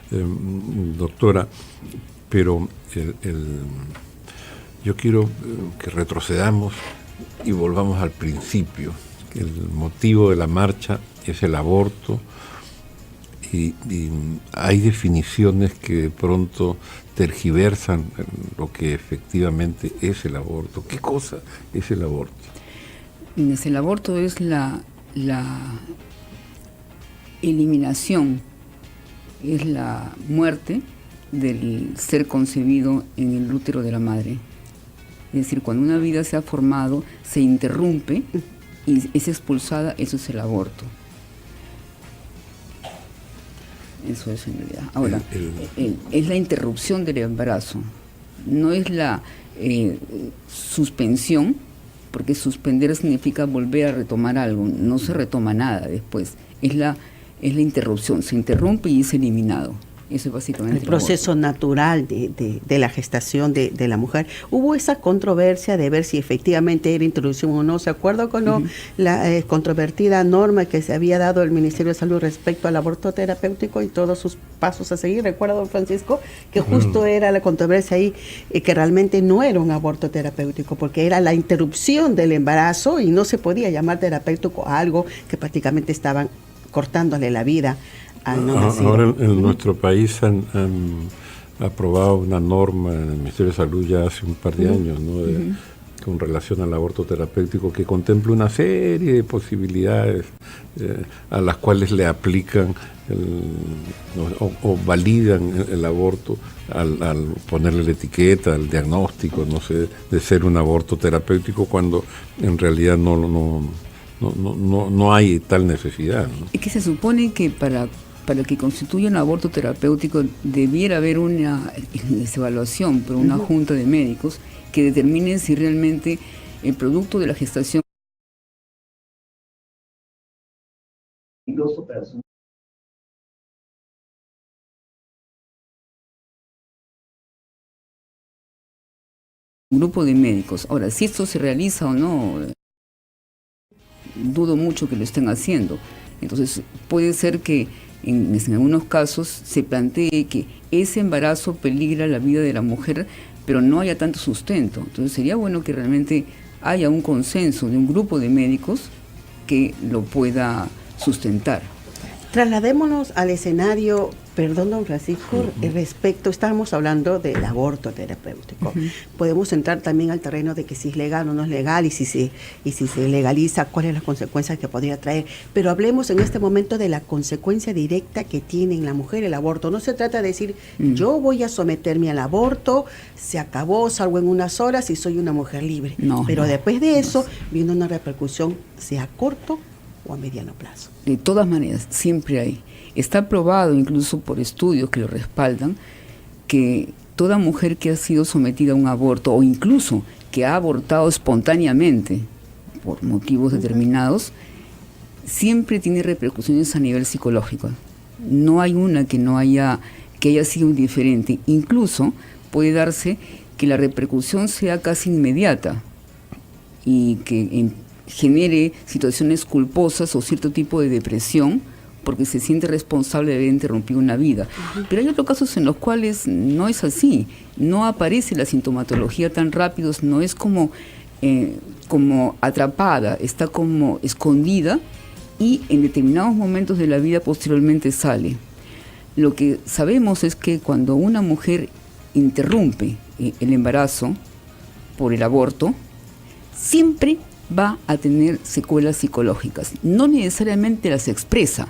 doctora, pero yo quiero que retrocedamos y volvamos al principio. El motivo de la marcha es el aborto y hay definiciones que de pronto tergiversan lo que efectivamente es el aborto. ¿Qué cosa es el aborto? El aborto es la eliminación, es la muerte del ser concebido en el útero de la madre. Es decir, cuando una vida se ha formado, se interrumpe y es expulsada, eso es el aborto. Eso es en realidad. Ahora, es la interrupción del embarazo, no es la suspensión, porque suspender significa volver a retomar algo, no se retoma nada después, es la interrupción, se interrumpe y es eliminado. Eso es básicamente el proceso natural de la gestación de la mujer. Hubo esa controversia de ver si efectivamente era introducción o no. ¿Se acuerda con la controvertida norma que se había dado el Ministerio de Salud respecto al aborto terapéutico y todos sus pasos a seguir? ¿Recuerda, don Francisco? Que justo era la controversia ahí, que realmente no era un aborto terapéutico, porque era la interrupción del embarazo y no se podía llamar terapéutico a algo que prácticamente estaban cortándole la vida. Ahora en nuestro país han aprobado una norma en el Ministerio de Salud ya hace un par de años, ¿no? Con relación al aborto terapéutico, que contempla una serie de posibilidades a las cuales le aplican o validan el aborto al ponerle la etiqueta, el diagnóstico, no sé, de ser un aborto terapéutico, cuando en realidad no hay tal necesidad, ¿no? Es que se supone que para que constituya un aborto terapéutico debiera haber una evaluación por una junta de médicos que determine si realmente el producto de la gestación un grupo de médicos. Ahora, si esto se realiza o no, dudo mucho que lo estén haciendo. Entonces, puede ser que en algunos casos se plantee que ese embarazo peligra la vida de la mujer, pero no haya tanto sustento. Entonces, sería bueno que realmente haya un consenso de un grupo de médicos que lo pueda sustentar. Trasladémonos al escenario, perdón, don Francisco, respecto, estábamos hablando del aborto terapéutico. Podemos entrar también al terreno de que si es legal o no es legal y si se legaliza, cuáles son las consecuencias que podría traer. Pero hablemos en este momento de la consecuencia directa que tiene en la mujer el aborto. No se trata de decir, yo voy a someterme al aborto, se acabó, salgo en unas horas y soy una mujer libre. Pero después de eso viene una repercusión, sea a corto o a mediano plazo. De todas maneras, siempre hay. Está probado incluso por estudios que lo respaldan, que toda mujer que ha sido sometida a un aborto o incluso que ha abortado espontáneamente por motivos determinados, siempre tiene repercusiones a nivel psicológico. No hay una que haya sido indiferente. Incluso puede darse que la repercusión sea casi inmediata y que genere situaciones culposas o cierto tipo de depresión porque se siente responsable de haber interrumpido una vida. Pero hay otros casos en los cuales no es así, no aparece la sintomatología tan rápido, no es como atrapada, está como escondida y en determinados momentos de la vida posteriormente sale. Lo que sabemos es que cuando una mujer interrumpe el embarazo por el aborto, siempre va a tener secuelas psicológicas. No necesariamente las expresa,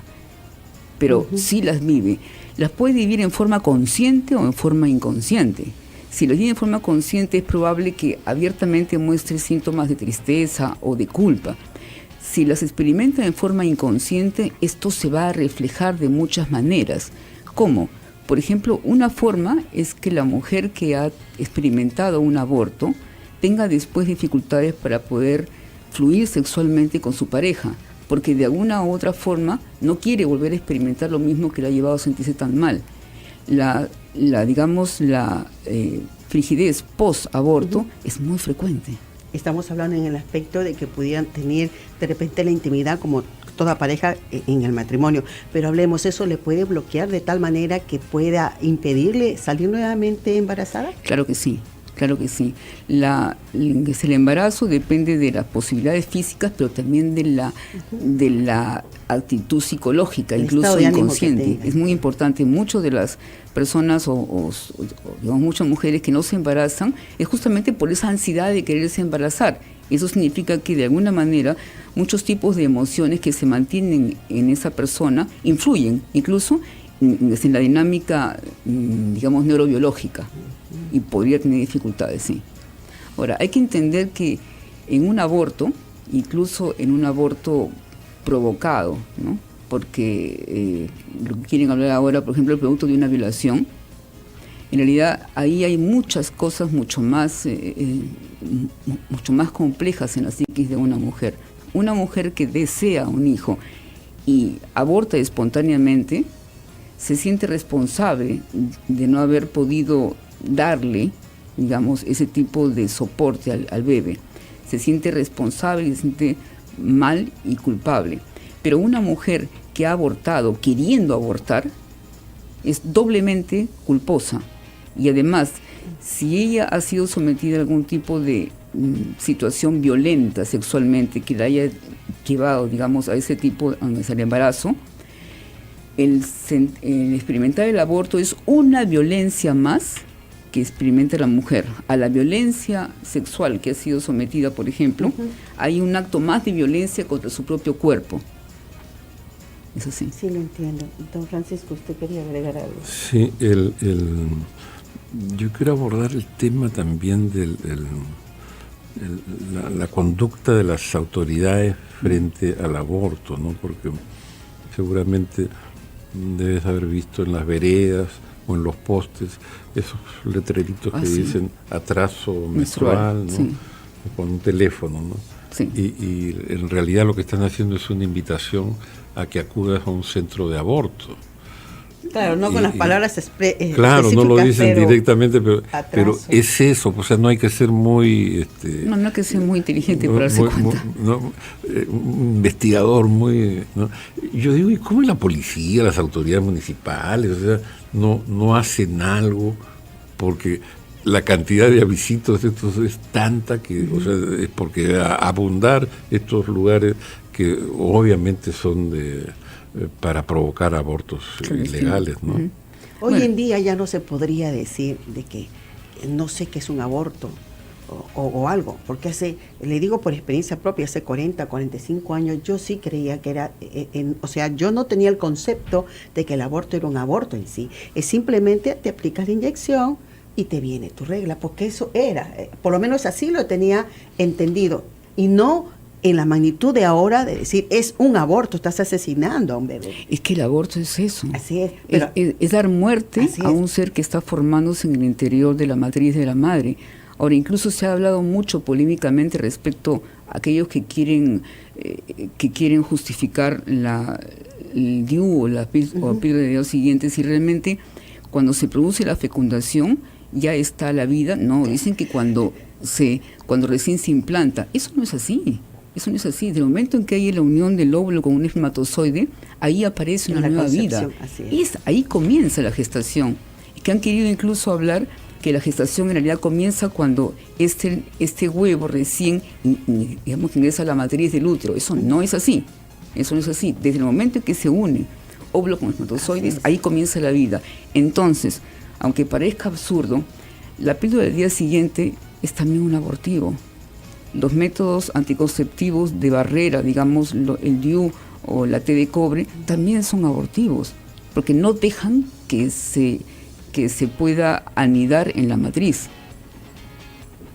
pero sí las vive. Las puede vivir en forma consciente o en forma inconsciente. Si las vive en forma consciente, es probable que abiertamente muestre síntomas de tristeza o de culpa. Si las experimenta en forma inconsciente, esto se va a reflejar de muchas maneras. ¿Cómo? Por ejemplo, una forma es que la mujer que ha experimentado un aborto tenga después dificultades para poder fluir sexualmente con su pareja, porque de alguna u otra forma no quiere volver a experimentar lo mismo que le ha llevado a sentirse tan mal. La frigidez post-aborto es muy frecuente. estamos hablando en el aspecto de que pudieran tener de repente la intimidad como toda pareja en el matrimonio, pero hablemos, ¿eso le puede bloquear de tal manera que pueda impedirle salir nuevamente embarazada? Claro que sí. Claro que sí. El embarazo depende de las posibilidades físicas, pero también de la actitud psicológica, el incluso inconsciente. Es muy importante. Muchas de las personas o digamos, muchas mujeres que no se embarazan es justamente por esa ansiedad de quererse embarazar. Eso significa que de alguna manera muchos tipos de emociones que se mantienen en esa persona influyen incluso en la dinámica, digamos, neurobiológica, y podría tener dificultades, sí. Ahora, hay que entender que en un aborto, incluso en un aborto provocado, ¿no? Porque lo que quieren hablar ahora, por ejemplo, el producto de una violación, en realidad ahí hay muchas cosas mucho más complejas en la psiquis de una mujer. Una mujer que desea un hijo y aborta espontáneamente, se siente responsable de no haber podido darle, digamos, ese tipo de soporte al bebé. Se siente responsable, se siente mal y culpable. Pero una mujer que ha abortado queriendo abortar es doblemente culposa. Y además, si ella ha sido sometida a algún tipo de situación violenta sexualmente que la haya llevado, digamos, a ese tipo, al embarazo, el experimentar el aborto es una violencia más que experimenta la mujer. A la violencia sexual que ha sido sometida, por ejemplo, hay un acto más de violencia contra su propio cuerpo. ¿Es así? Sí, lo entiendo. Don Francisco, ¿usted quería agregar algo? Sí, yo quiero abordar el tema también de la conducta de las autoridades frente al aborto, ¿no? Porque seguramente debes haber visto en las veredas o en los postes esos letreritos que dicen atraso menstrual, ¿no? Sí. Con un teléfono, ¿no? Sí. Y en realidad lo que están haciendo es una invitación a que acudas a un centro de aborto. Claro, no con las palabras claro, no lo dicen directamente, pero atraso. es eso, o sea, no hay que ser muy... no hay que ser muy inteligente para darse cuenta. Un investigador muy... ¿no? Yo digo, ¿y cómo la policía, las autoridades municipales, o sea, no hacen algo? Porque la cantidad de avisitos de estos es tanta que, o sea, es porque abundar estos lugares que obviamente son para provocar abortos ilegales, ¿no? Hoy en día ya no se podría decir de que no sé qué es un aborto o algo, porque le digo por experiencia propia, hace 40, 45 años yo sí creía que era, o sea, yo no tenía el concepto de que el aborto era un aborto en sí, es simplemente te aplicas la inyección y te viene tu regla, porque eso era, por lo menos así lo tenía entendido, y no en la magnitud de ahora de decir, es un aborto, estás asesinando a un bebé. Es que el aborto es eso. Así es. Pero es dar muerte a un ser que está formándose en el interior de la matriz de la madre. Ahora, incluso se ha hablado mucho polémicamente respecto a aquellos que quieren justificar el DIU o la píldora de Dios siguiente, si realmente cuando se produce la fecundación ya está la vida. No, dicen que cuando recién se implanta, eso no es así. Eso no es así. Del momento en que hay la unión del óvulo con un espermatozoide, ahí aparece una nueva vida. Ahí comienza la gestación. Y que han querido incluso hablar que la gestación en realidad comienza cuando este huevo recién, digamos, ingresa a la matriz del útero. Eso no es así. Eso no es así. Desde el momento en que se une óvulo con espermatozoides, ahí comienza la vida. Entonces, aunque parezca absurdo, la píldora del día siguiente es también un abortivo. Los métodos anticonceptivos de barrera, digamos, el DIU o la T de cobre, también son abortivos, porque no dejan que se pueda anidar en la matriz.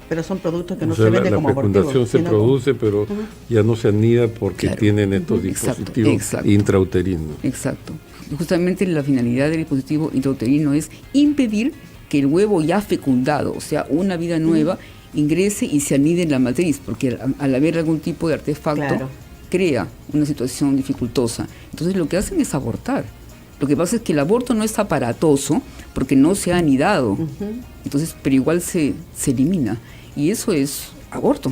Pero son productos que no se venden como abortivos. La fecundación se produce, pero ya no se anida porque tienen estos dispositivos intrauterinos. Exacto. Justamente la finalidad del dispositivo intrauterino es impedir que el huevo ya fecundado, o sea, una vida nueva, ingrese y se anide en la matriz, porque al haber algún tipo de artefacto, crea una situación dificultosa. Entonces lo que hacen es abortar. Lo que pasa es que el aborto no es aparatoso porque no se ha anidado, entonces, pero igual se elimina. Y eso es aborto.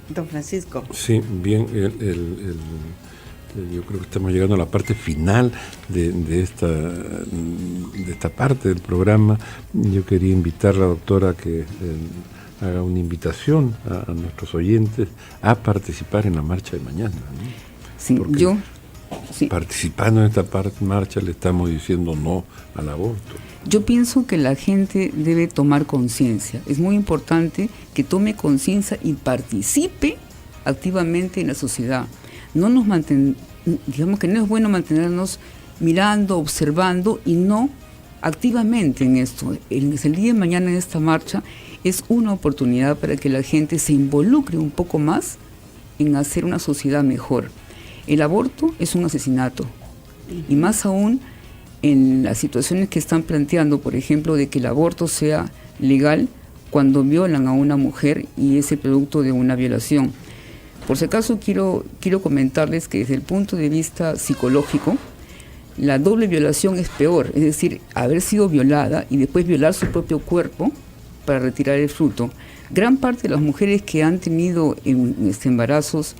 Don Francisco. Sí, bien, yo creo que estamos llegando a la parte final de esta parte del programa. Yo quería invitar a la doctora a que haga una invitación a nuestros oyentes a participar en la marcha de mañana, ¿no? Sí, Porque sí. Participando en esta marcha le estamos diciendo no al aborto. Yo pienso que la gente debe tomar conciencia. Es muy importante que tome conciencia y participe activamente en la sociedad. Digamos que no es bueno mantenernos mirando, observando y no activamente en esto. El día de mañana en esta marcha es una oportunidad para que la gente se involucre un poco más en hacer una sociedad mejor. El aborto es un asesinato y más aún en las situaciones que están planteando, por ejemplo, de que el aborto sea legal cuando violan a una mujer y es el producto de una violación. Por si acaso quiero comentarles que desde el punto de vista psicológico, la doble violación es peor, es decir, haber sido violada y después violar su propio cuerpo para retirar el fruto. Gran parte de las mujeres que han tenido embarazos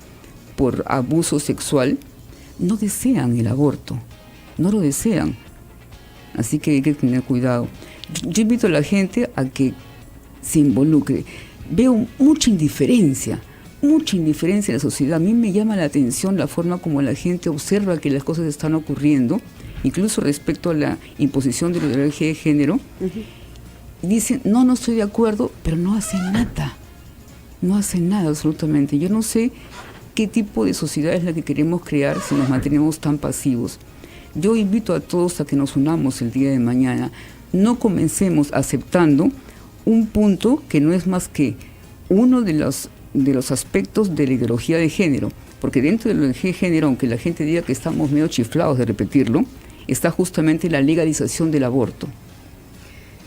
por abuso sexual no desean el aborto, no lo desean. Así que hay que tener cuidado. Yo invito a la gente a que se involucre. Veo mucha indiferencia en la sociedad. A mí me llama la atención la forma como la gente observa que las cosas están ocurriendo, incluso respecto a la imposición de la ideología de género. Dicen, no estoy de acuerdo, pero no hacen nada. No hacen nada absolutamente. Yo no sé qué tipo de sociedad es la que queremos crear si nos mantenemos tan pasivos. Yo invito a todos a que nos unamos el día de mañana. No comencemos aceptando un punto que no es más que uno de los aspectos de la ideología de género, porque dentro de la ideología de género, aunque la gente diga que estamos medio chiflados de repetirlo, está justamente la legalización del aborto.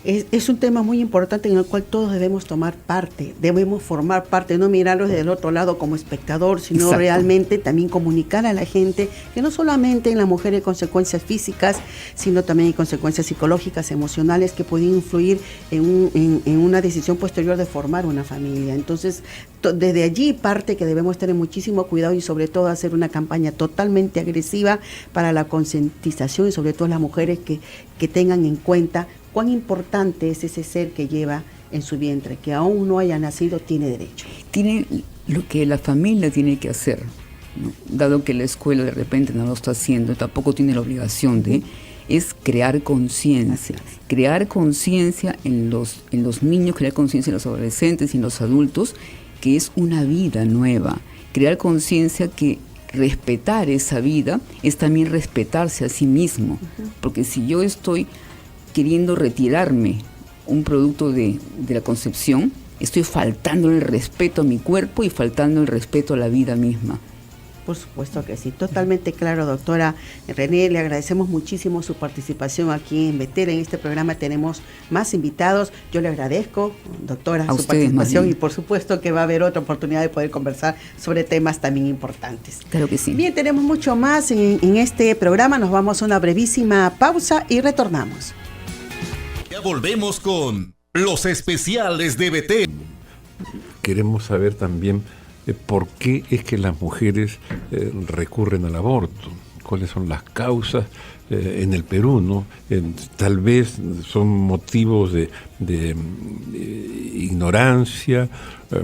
Es un tema muy importante en el cual todos debemos tomar parte, debemos formar parte, no mirarlos desde el otro lado como espectador, sino Exacto. Realmente también comunicar a la gente que no solamente en la mujer hay consecuencias físicas, sino también hay consecuencias psicológicas, emocionales que pueden influir en una decisión posterior de formar una familia. Entonces, desde allí parte que debemos tener muchísimo cuidado y sobre todo hacer una campaña totalmente agresiva para la concientización y sobre todo las mujeres que tengan en cuenta cuán importante es ese ser que lleva en su vientre, que aún no haya nacido, tiene derecho. Tiene lo que la familia tiene que hacer, ¿no? Dado que la escuela de repente no lo está haciendo, tampoco tiene la obligación de, es crear conciencia. Crear conciencia en los niños, crear conciencia en los adolescentes y en los adultos, que es una vida nueva. Crear conciencia que respetar esa vida es también respetarse a sí mismo, porque si yo estoy queriendo retirarme un producto de la concepción, estoy faltando el respeto a mi cuerpo y faltando el respeto a la vida misma. Por supuesto que sí, totalmente claro, doctora René, le agradecemos muchísimo su participación aquí en Betel. En este programa tenemos más invitados. Yo le agradezco, doctora, a su ustedes, participación y por supuesto que va a haber otra oportunidad de poder conversar sobre temas también importantes. Claro que sí. Bien, tenemos mucho más en este programa. Nos vamos a una brevísima pausa y retornamos. Ya volvemos con los especiales de Betel. Queremos saber también por qué es que las mujeres recurren al aborto, cuáles son las causas en el Perú, ¿no? Tal vez son motivos de ignorancia,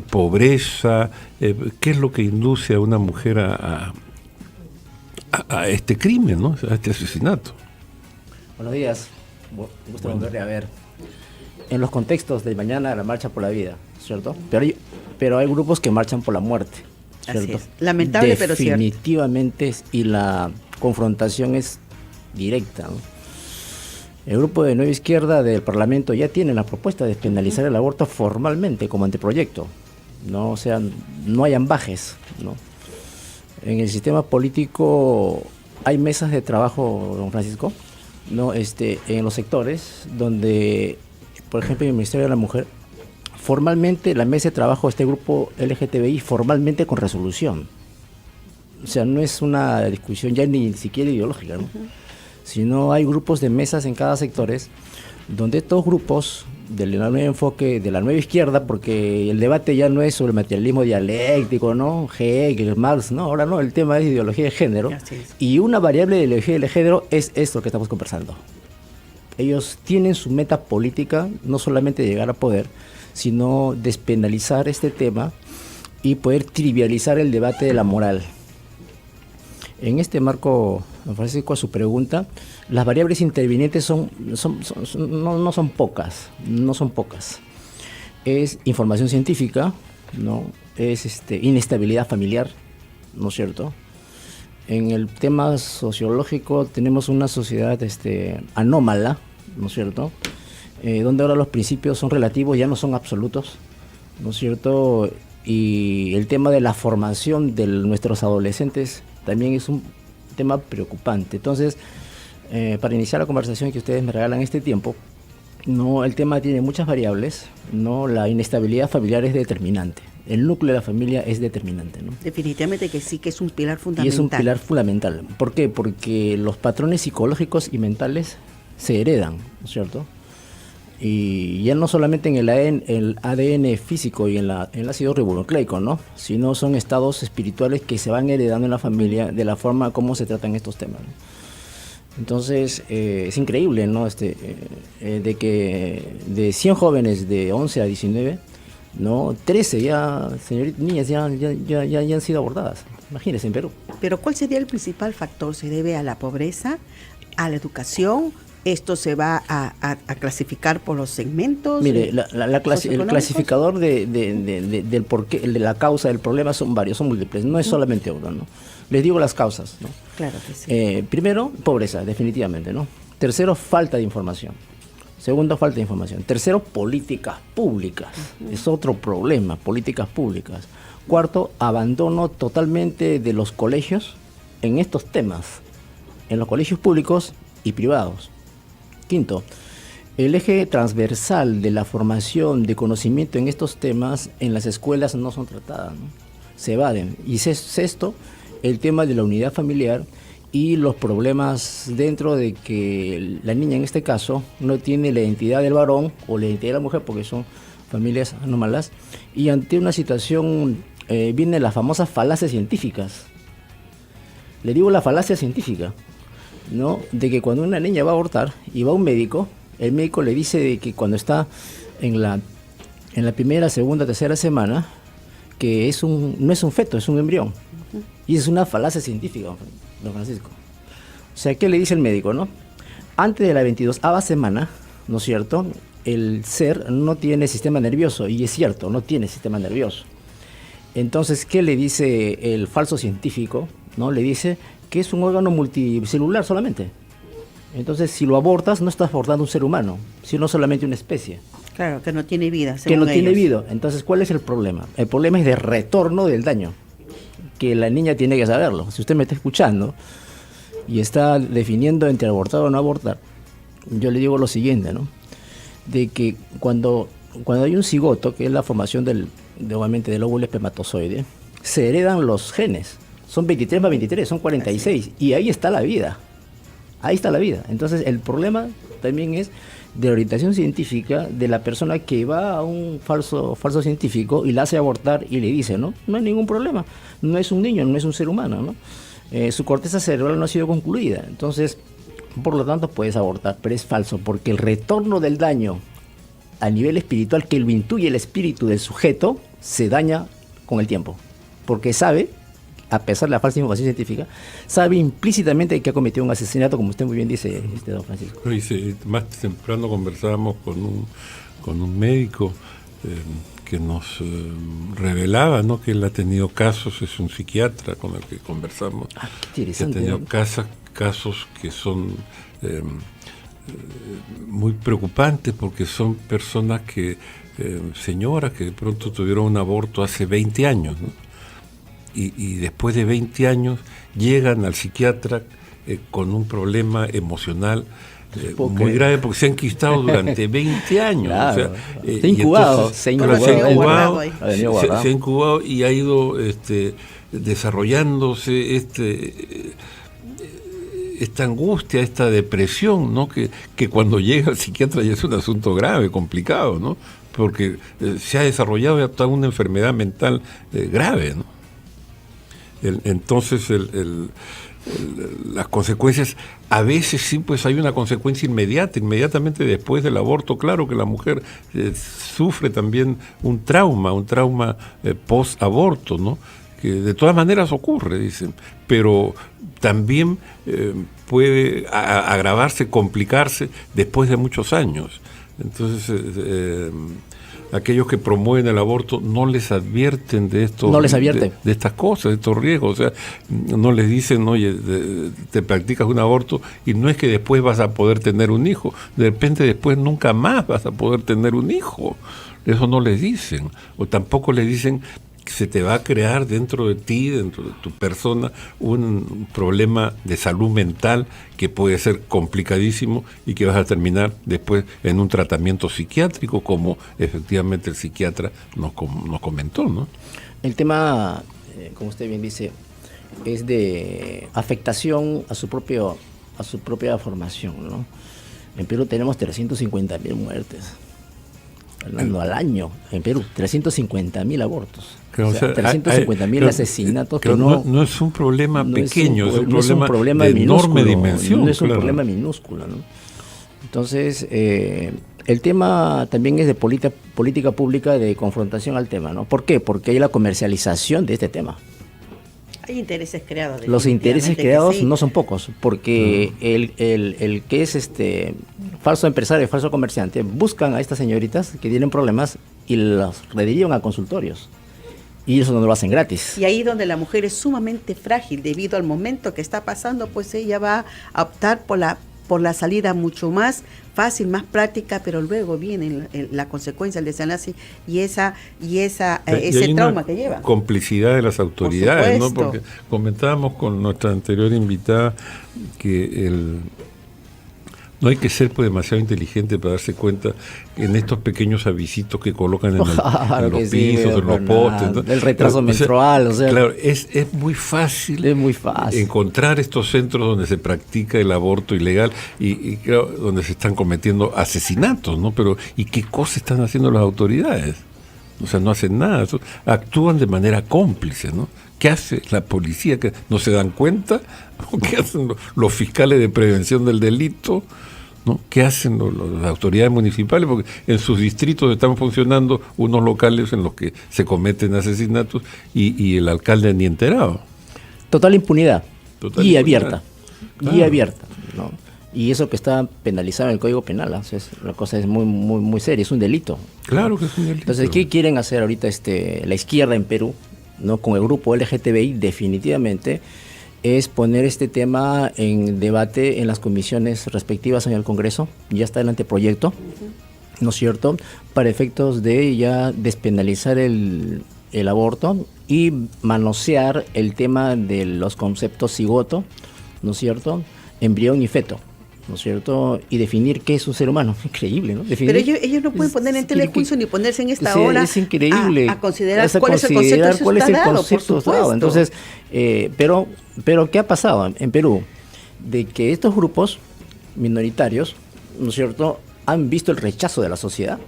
pobreza. ¿Qué es lo que induce a una mujer a este crimen, ¿no? A este asesinato? Buenos días, gusto volverle a ver. En los contextos de mañana la marcha por la vida, ¿cierto? Pero hay grupos que marchan por la muerte, ¿cierto? Así es. Lamentable, pero cierto. Definitivamente, y la confrontación es directa, ¿no? El grupo de Nueva Izquierda del Parlamento ya tiene la propuesta de penalizar el aborto formalmente como anteproyecto, ¿no? O sea, no hay ambajes, ¿no? En el sistema político hay mesas de trabajo, don Francisco, ¿no? En los sectores donde, por ejemplo, en el Ministerio de la Mujer, formalmente la mesa de trabajo de este grupo LGTBI, formalmente con resolución. O sea, no es una discusión ya ni siquiera ideológica, ¿no? Sino hay grupos de mesas en cada sectores donde estos grupos del nuevo enfoque de la nueva izquierda, porque el debate ya no es sobre materialismo dialéctico, ¿no? Hegel, Marx, no, ahora no, el tema es ideología de género. Y una variable de ideología de género es esto que estamos conversando. Ellos tienen su meta política, no solamente llegar a poder, sino despenalizar este tema y poder trivializar el debate de la moral. En este marco, don Francisco, a su pregunta, las variables intervinientes no son pocas. Es información científica, ¿no? Es inestabilidad familiar, ¿no es cierto? En el tema sociológico tenemos una sociedad anómala, ¿no es cierto? Donde ahora los principios son relativos, ya no son absolutos, ¿no es cierto? Y el tema de la formación de nuestros adolescentes también es un tema preocupante. Entonces, para iniciar la conversación que ustedes me regalan este tiempo, no, el tema tiene muchas variables, no, la inestabilidad familiar es determinante. El núcleo de la familia es determinante, ¿no? Definitivamente que sí, que es un pilar fundamental. Y es un pilar fundamental. ¿Por qué? Porque los patrones psicológicos y mentales se heredan, ¿no es cierto? Y ya no solamente en el ADN físico y en el ácido ribonucleico, ¿no? Sino son estados espirituales que se van heredando en la familia de la forma como se tratan estos temas, ¿no? Entonces, es increíble, ¿no? De que de 100 jóvenes de 11 a 19, ¿no? 13 ya, señoritas, niñas ya han sido abordadas. Imagínense, en Perú. Pero ¿cuál sería el principal factor? ¿Se debe a la pobreza, a la educación? ¿Esto se va a clasificar por los segmentos? Mire, el clasificador del porqué, de la causa del problema son varios, son múltiples, no es solamente uno, ¿no? Les digo las causas, ¿no? Claro que sí. Primero, pobreza, definitivamente, ¿no? Tercero, falta de información. Segundo, falta de información. Tercero, políticas públicas. Es otro problema, políticas públicas. Cuarto, abandono totalmente de los colegios en estos temas, en los colegios públicos y privados. Quinto, el eje transversal de la formación de conocimiento en estos temas en las escuelas no son tratadas, ¿no? Se evaden. Y sexto, el tema de la unidad familiar y los problemas dentro de que la niña en este caso no tiene la identidad del varón o la identidad de la mujer porque son familias anómalas, y ante una situación vienen las famosas falacias científicas. Le digo la falacia científica, ¿no? De que cuando una niña va a abortar y va a un médico, el médico le dice de que cuando está en la primera, segunda, tercera semana, que no es un feto, es un embrión. Y es una falacia científica, don Francisco. O sea, ¿qué le dice el médico, no? Antes de la 22ª semana, ¿no es cierto?, el ser no tiene sistema nervioso, y es cierto, no tiene sistema nervioso. Entonces, ¿qué le dice el falso científico? ¿No? Le dice que es un órgano multicelular solamente. Entonces, si lo abortas, no estás abortando un ser humano, sino solamente una especie. Claro, que no tiene vida, que no tiene vida. Entonces, ¿cuál es el problema? El problema es de retorno del daño, que la niña tiene que saberlo. Si usted me está escuchando y está definiendo entre abortar o no abortar, yo le digo lo siguiente, ¿no? De que cuando hay un cigoto, que es la formación obviamente del óvulo espermatozoide, se heredan los genes. Son 23 más 23, son 46. Y ahí está la vida. Ahí está la vida. Entonces, el problema también es de la orientación científica de la persona que va a un falso científico y la hace abortar y le dice, no hay ningún problema. No es un niño, no es un ser humano, ¿no? Su corteza cerebral no ha sido concluida. Entonces, por lo tanto, puedes abortar. Pero es falso, porque el retorno del daño a nivel espiritual que lo intuye el espíritu del sujeto se daña con el tiempo. Porque sabe, a pesar de la falsa información científica, sabe implícitamente que ha cometido un asesinato, como usted muy bien dice, don Francisco. Más temprano conversábamos con un médico que nos revelaba, ¿no?, que él ha tenido casos, es un psiquiatra con el que conversamos, que ha tenido casos que son muy preocupantes, porque son personas señoras que de pronto tuvieron un aborto hace 20 años, ¿no? Y después de 20 años llegan al psiquiatra con un problema emocional muy grave, porque se han enquistado durante 20 años. Claro, o sea, se ha incubado y ha ido desarrollándose esta angustia, esta depresión, ¿no? Que cuando llega el psiquiatra ya es un asunto grave, complicado, ¿no? Porque se ha desarrollado ya toda una enfermedad mental grave, ¿no? Entonces las consecuencias, a veces sí, pues hay una consecuencia inmediatamente después del aborto. Claro que la mujer sufre también un trauma post-aborto, ¿no? Que de todas maneras ocurre, dicen, pero también puede agravarse, complicarse después de muchos años. Entonces, aquellos que promueven el aborto no les advierten de esto, no les advierten de estas cosas, de estos riesgos. O sea, no les dicen, oye, te practicas un aborto y no es que después vas a poder tener un hijo, de repente después nunca más vas a poder tener un hijo. Eso no les dicen. O tampoco les dicen que se te va a crear dentro de ti, dentro de tu persona, un problema de salud mental que puede ser complicadísimo y que vas a terminar después en un tratamiento psiquiátrico, como efectivamente el psiquiatra nos comentó, ¿no? El tema, como usted bien dice, es de afectación a su propia formación, ¿no? En Perú tenemos 350.000 muertes. Hablando al año, en Perú, 350.000 abortos. Claro, o sea, 350.000 asesinatos. Que no es un problema pequeño, es un problema de minúsculo, enorme dimensión. No es un problema minúsculo, ¿no? Entonces, el tema también es de política pública de confrontación al tema, ¿no? ¿Por qué? Porque hay la comercialización de este tema. Hay intereses creados. Los intereses creados sí. No son pocos, porque el que es falso empresario, falso comerciante, buscan a estas señoritas que tienen problemas y los redirigen a consultorios. Y eso no lo hacen gratis. Y ahí donde la mujer es sumamente frágil debido al momento que está pasando, pues ella va a optar por la salida mucho más fácil, más práctica, pero luego viene la consecuencia, el desenlace y ese trauma que lleva. Complicidad de las autoridades, ¿no? Porque comentábamos con nuestra anterior invitada que no hay que ser pues demasiado inteligente para darse cuenta que en estos pequeños avisitos que colocan en los pisos, en los postes, ¿no? El retraso menstrual, o sea. Claro, es muy fácil. Es muy fácil encontrar estos centros donde se practica el aborto ilegal y claro, donde se están cometiendo asesinatos, ¿no? Pero ¿y qué cosas están haciendo las autoridades? O sea, no hacen nada, actúan de manera cómplice, ¿no? ¿Qué hace la policía? ¿Que no se dan cuenta? ¿O qué hacen los fiscales de prevención del delito? ¿No? ¿Qué hacen las autoridades municipales? Porque en sus distritos están funcionando unos locales en los que se cometen asesinatos y el alcalde ni enterado. Total impunidad. Y abierta. Claro. Y abierta, ¿no? Y eso que está penalizado en el Código Penal, o sea, la cosa es muy, muy, muy seria, es un delito. Claro que es un delito. Entonces, ¿qué quieren hacer ahorita la izquierda en Perú, ¿no? Con el grupo LGTBI? Definitivamente es poner este tema en debate en las comisiones respectivas en el Congreso. Ya está el anteproyecto, ¿no es cierto?, para efectos de ya despenalizar el aborto y manosear el tema de los conceptos cigoto, ¿no es cierto?, embrión y feto, ¿no es cierto?, y definir qué es un ser humano. Increíble, ¿no? Pero ellos no pueden poner en telejuicio ni ponerse en esta hora es increíble a considerar cuál es el concepto dado. Entonces, pero ¿qué ha pasado en Perú? De que estos grupos minoritarios, ¿no es cierto?, han visto el rechazo de la sociedad.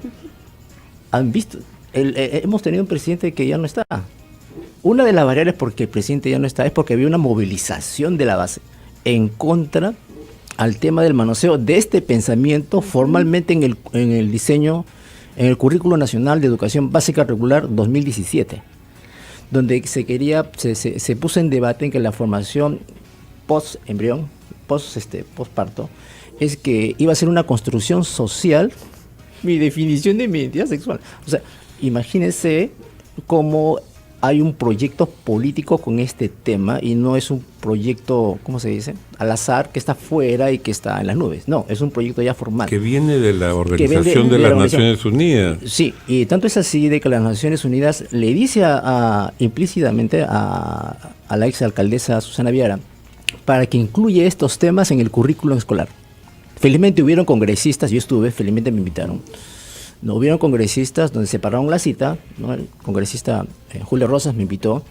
Han visto. Hemos tenido un presidente que ya no está. Una de las variables por que el presidente ya no está es porque había una movilización de la base en contra al tema del manoseo de este pensamiento formalmente en el diseño, en el Currículo Nacional de Educación Básica Regular 2017, donde se puso en debate en que la formación post-embrión, post-parto, es que iba a ser una construcción social, mi definición de mi identidad sexual. O sea, imagínense cómo hay un proyecto político con este tema y no es un proyecto, ¿cómo se dice?, al azar, que está fuera y que está en las nubes. No, es un proyecto ya formal. Que viene de la Organización de las Naciones Unidas. Sí, y tanto es así de que las Naciones Unidas le dice implícitamente a la exalcaldesa Susana Viara para que incluya estos temas en el currículum escolar. Felizmente hubieron congresistas, yo estuve, felizmente me invitaron. No hubieron congresistas donde separaron la cita, ¿no? El congresista Julio Rosas me invitó,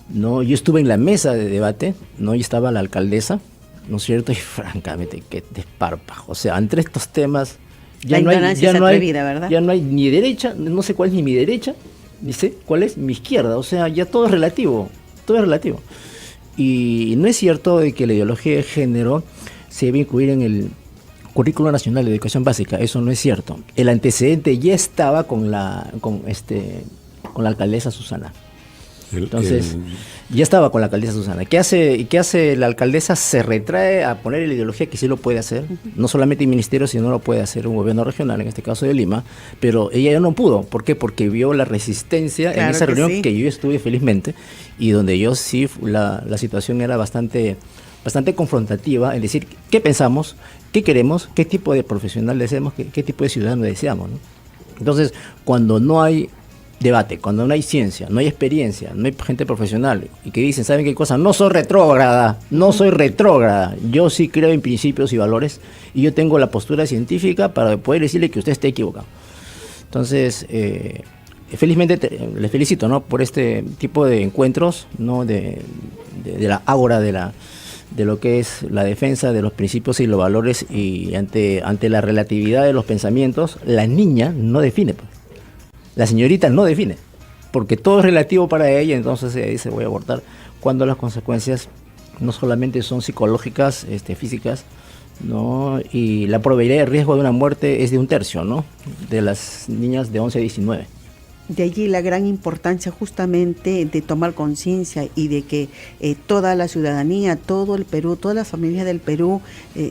¿no? Yo estuve en la mesa de debate, ¿no? Y estaba la alcaldesa, ¿no es cierto? Y francamente, qué desparpajo. O sea, entre estos temas La ignorancia es atrevida, ¿verdad? Ya no hay ni derecha, no sé cuál es ni mi derecha, ni sé cuál es mi izquierda. O sea, ya todo es relativo, todo es relativo. Y no es cierto de que la ideología de género se debe incluir en el Currículo Nacional de Educación Básica. Eso no es cierto. El antecedente ya estaba con la alcaldesa Susana. Entonces, ya estaba con la alcaldesa Susana. ¿Qué hace la alcaldesa? Se retrae a poner la ideología que sí lo puede hacer. No solamente el ministerio, sino lo puede hacer un gobierno regional, en este caso de Lima. Pero ella ya no pudo. ¿Por qué? Porque vio la resistencia en esa reunión que yo estuve felizmente y donde yo sí, la situación era bastante confrontativa en decir qué pensamos, qué queremos, qué tipo de profesional deseamos, qué tipo de ciudadano deseamos, ¿no? Entonces, cuando no hay debate, cuando no hay ciencia, no hay experiencia, no hay gente profesional y que dicen, ¿saben qué cosa? No soy retrógrada, yo sí creo en principios y valores y yo tengo la postura científica para poder decirle que usted esté equivocado. Entonces, felizmente les felicito, ¿no?, por este tipo de encuentros, ¿no?, de la ágora de lo que es la defensa de los principios y los valores, y ante la relatividad de los pensamientos, la niña no define, pues. La señorita no define, porque todo es relativo para ella. Entonces ella dice voy a abortar, cuando las consecuencias no solamente son psicológicas, físicas, ¿no? Y la probabilidad de riesgo de una muerte es de 1/3, ¿no?, de las niñas de 11 a 19. De allí la gran importancia justamente de tomar conciencia y de que toda la ciudadanía, todo el Perú, todas las familias del Perú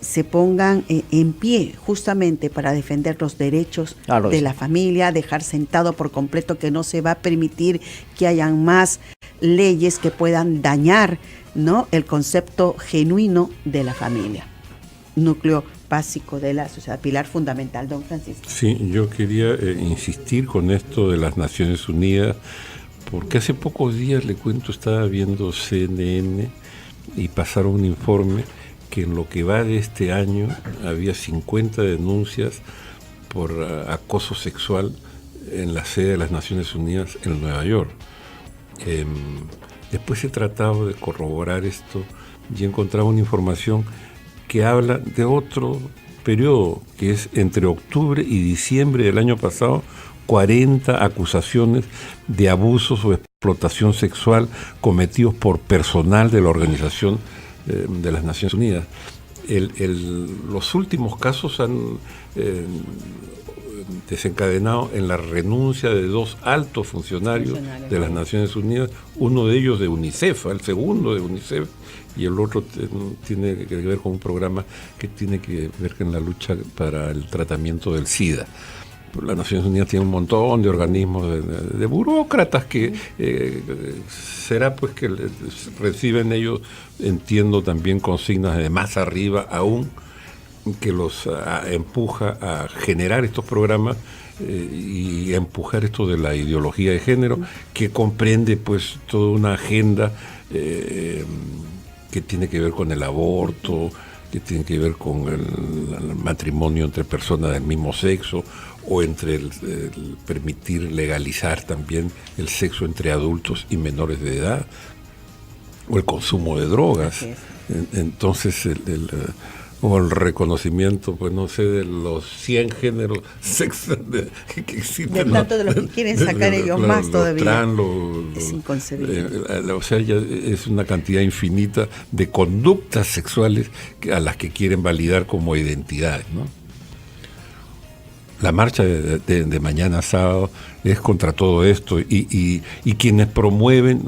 se pongan en pie justamente para defender los derechos de la familia, dejar sentado por completo que no se va a permitir que hayan más leyes que puedan dañar, ¿no?, el concepto genuino de la familia. Núcleo básico de la sociedad, pilar fundamental, don Francisco. Sí, yo quería insistir con esto de las Naciones Unidas, porque hace pocos días, le cuento, estaba viendo CNN y pasaron un informe que en lo que va de este año había 50 denuncias por acoso sexual en la sede de las Naciones Unidas en Nueva York. Después he tratado de corroborar esto y he encontrado una información que habla de otro periodo, que es entre octubre y diciembre del año pasado, 40 acusaciones de abusos o explotación sexual cometidos por personal de la Organización de las Naciones Unidas. Los últimos casos han desencadenado en la renuncia de 2 altos funcionarios de las Naciones Unidas, uno de ellos de UNICEF, el segundo de UNICEF, y el otro tiene que ver con un programa que tiene que ver con la lucha para el tratamiento del SIDA. Las Naciones Unidas tienen un montón de organismos de burócratas que será pues que reciben ellos, entiendo, también consignas de más arriba aún, que los empuja a generar estos programas y empujar esto de la ideología de género, que comprende pues toda una agenda que tiene que ver con el aborto, que tiene que ver con el matrimonio entre personas del mismo sexo, o entre el permitir legalizar también el sexo entre adultos y menores de edad, o el consumo de drogas. Entonces o el reconocimiento, pues no sé, de los 100 géneros sexuales que existen. De tanto de los que quieren sacar ellos más todavía. Es inconcebible. O sea, ya es una cantidad infinita de conductas sexuales a las que quieren validar como identidades, ¿no? La marcha de mañana sábado es contra todo esto y quienes promueven,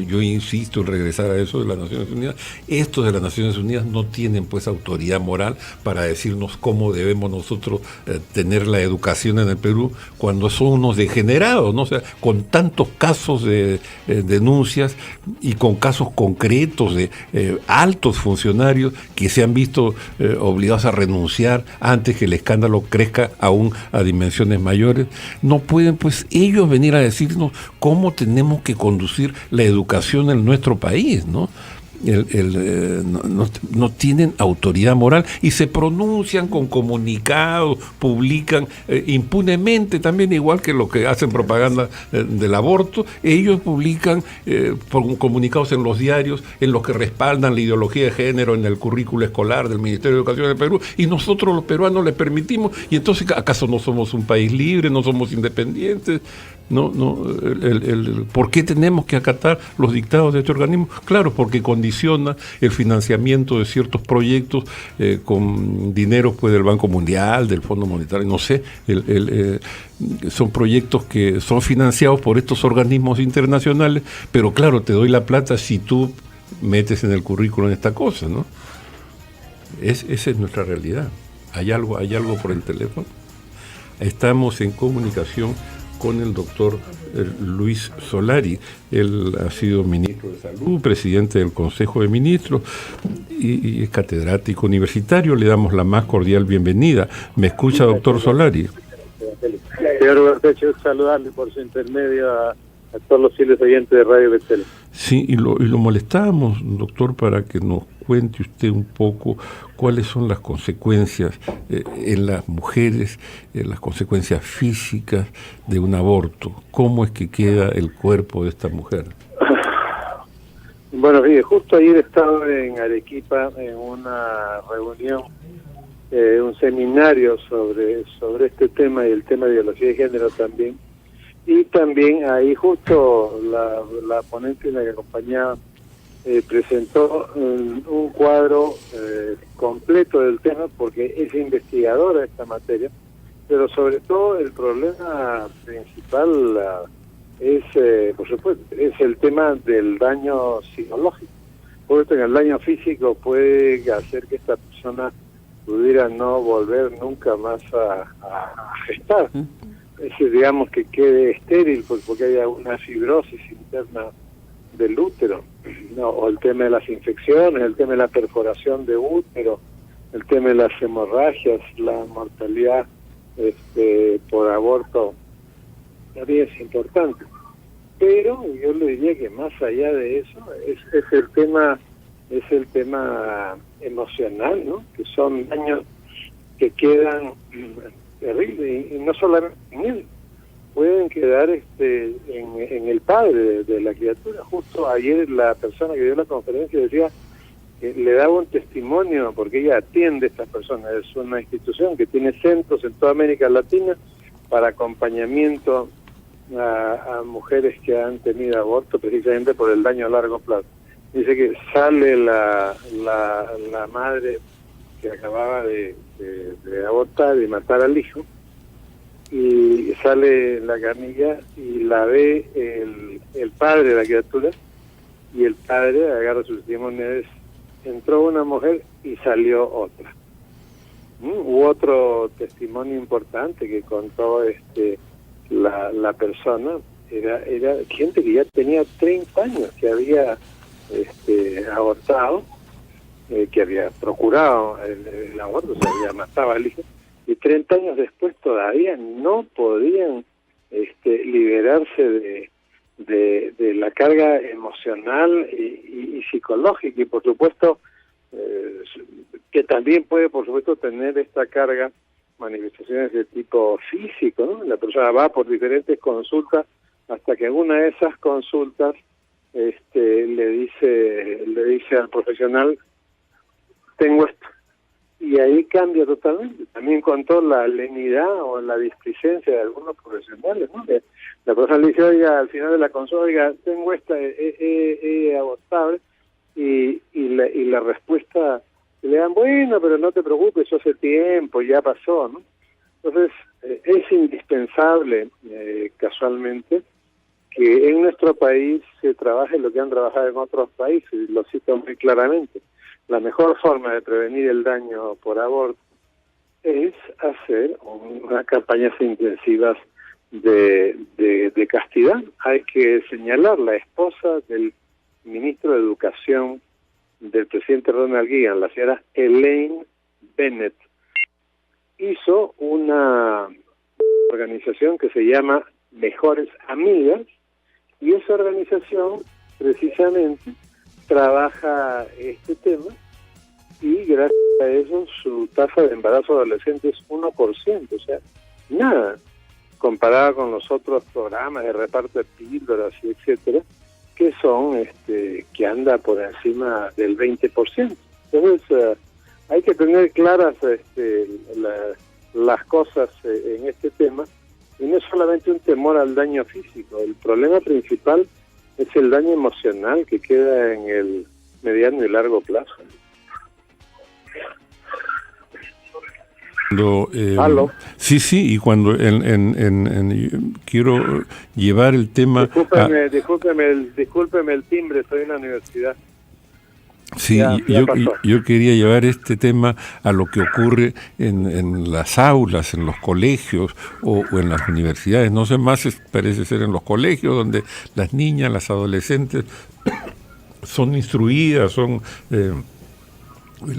yo insisto en regresar a eso de las Naciones Unidas, estos de las Naciones Unidas no tienen pues autoridad moral para decirnos cómo debemos nosotros tener la educación en el Perú, cuando son unos degenerados, ¿no? O sea, con tantos casos de denuncias y con casos concretos de altos funcionarios que se han visto obligados a renunciar antes que el escándalo crezca aún a dimensiones mayores. No pueden pues ellos venir a decirnos cómo tenemos que conducir la educación en nuestro país, ¿no? no tienen autoridad moral y se pronuncian con comunicados, publican impunemente también, igual que lo que hacen propaganda del aborto. Ellos publican comunicados en los diarios en los que respaldan la ideología de género en el currículo escolar del Ministerio de Educación del Perú, y nosotros los peruanos les permitimos. Y entonces, ¿acaso no somos un país libre, no somos independientes? ¿Por qué tenemos que acatar los dictados de este organismo? Claro, porque condiciona el financiamiento de ciertos proyectos con dinero pues del Banco Mundial, del Fondo Monetario, no sé. Son proyectos que son financiados por estos organismos internacionales, pero claro, te doy la plata si tú metes en el currículum esta cosa, ¿no? Esa es nuestra realidad. ¿Hay algo por el teléfono? Estamos en comunicación con el doctor Luis Solari. Él ha sido ministro de Salud, presidente del Consejo de Ministros y es catedrático universitario. Le damos la más cordial bienvenida. ¿Me escucha, doctor Solari? Señor Bertecho, saludarle por su intermedio a todos los fieles oyentes de Radio Betel. Sí, y lo molestábamos, doctor, para que nos cuente usted un poco cuáles son las consecuencias en las mujeres, las consecuencias físicas de un aborto. ¿Cómo es que queda el cuerpo de esta mujer? Bueno, fíjate, justo ayer estaba en Arequipa en una reunión, un seminario sobre este tema y el tema de ideología de género también. Y también ahí justo la ponente en la que acompañaba presentó un cuadro completo del tema, porque es investigadora de esta materia, pero sobre todo el problema principal es, por supuesto, es el tema del daño psicológico. Porque en el daño físico puede hacer que esta persona pudiera no volver nunca más a gestar. Es decir, digamos que quede estéril porque haya una fibrosis interna del útero, ¿no? O el tema de las infecciones, el tema de la perforación de útero, el tema de las hemorragias, la mortalidad por aborto también es importante. Pero yo le diría que más allá de eso es el tema emocional, ¿no? Que son daños que quedan terribles, y no solamente en él, pueden quedar en el padre de la criatura. Justo ayer la persona que dio la conferencia decía que le daba un testimonio, porque ella atiende a estas personas. Es una institución que tiene centros en toda América Latina para acompañamiento a mujeres que han tenido aborto precisamente por el daño a largo plazo. Dice que sale la madre que acababa de abortar y matar al hijo, y sale la camilla y la ve el padre de la criatura, y el padre agarra su testimonio, entró una mujer y salió otra. Hubo otro testimonio importante que contó la persona, era gente que ya tenía 30 años, que había abortado, que había procurado el aborto, se había matado al hijo, y 30 años después todavía no podían liberarse de la carga emocional y psicológica, y por supuesto que también puede, por supuesto, tener esta carga manifestaciones de tipo físico, ¿no? La persona va por diferentes consultas hasta que en una de esas consultas le dice al profesional: tengo esto. Y ahí cambia totalmente. También contó la lenidad o la displicencia de algunos profesionales, ¿no? Que la persona le dice: oiga, al final de la consulta, oiga, tengo esta, abortable, y la respuesta le dan: bueno, pero no te preocupes, eso hace tiempo, ya pasó, ¿no? Entonces, es indispensable, casualmente, que en nuestro país se trabaje lo que han trabajado en otros países, y lo cito muy claramente. La mejor forma de prevenir el daño por aborto es hacer unas campañas intensivas de castidad. Hay que señalar: la esposa del ministro de Educación del presidente Ronald Reagan, la señora Elaine Bennett, hizo una organización que se llama Mejores Amigas, y esa organización precisamente trabaja este tema, y gracias a eso su tasa de embarazo adolescente es 1%, o sea, nada, comparada con los otros programas de reparto de píldoras y etcétera, que son, que anda por encima del 20%. Entonces, hay que tener claras las cosas en este tema, y no es solamente un temor al daño físico. El problema principal es el daño emocional que queda en el mediano y largo plazo. Cuando, sí, y cuando quiero llevar el tema... Discúlpeme el timbre, estoy en la universidad. Sí, yo quería llevar este tema a lo que ocurre en las aulas, en los colegios o en las universidades. No sé, más parece ser en los colegios, donde las niñas, las adolescentes son instruidas,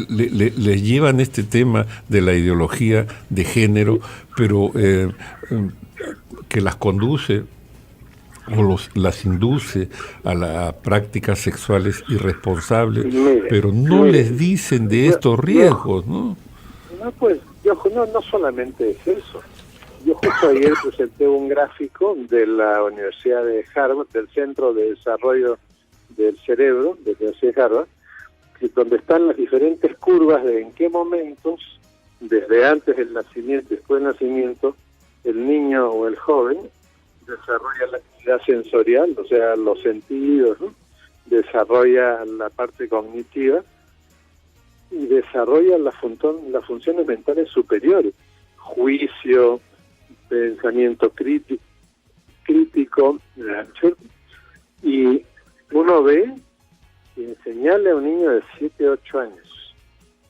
les llevan este tema de la ideología de género, pero que las conduce o las induce a las prácticas sexuales irresponsables, pero no les dicen de estos riesgos, ¿no? No, pues, no solamente es eso. Yo justo ayer presenté un gráfico de la Universidad de Harvard, del Centro de Desarrollo del Cerebro, de la Universidad de Harvard, donde están las diferentes curvas de en qué momentos, desde antes del nacimiento, después del nacimiento, el niño o el joven desarrolla la actividad sensorial, o sea, los sentidos, ¿no? Desarrolla la parte cognitiva y desarrolla las funciones mentales superiores, juicio, pensamiento crítico, ¿cierto? Y uno ve que enseñarle a un niño de 7, 8 años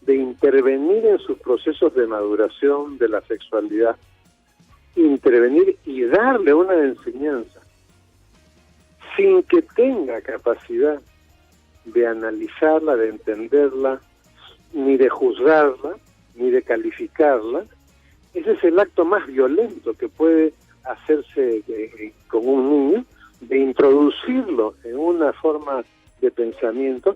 de intervenir en sus procesos de maduración de la sexualidad, intervenir y darle una enseñanza sin que tenga capacidad de analizarla, de entenderla, ni de juzgarla, ni de calificarla, ese es el acto más violento que puede hacerse con un niño, de introducirlo en una forma de pensamiento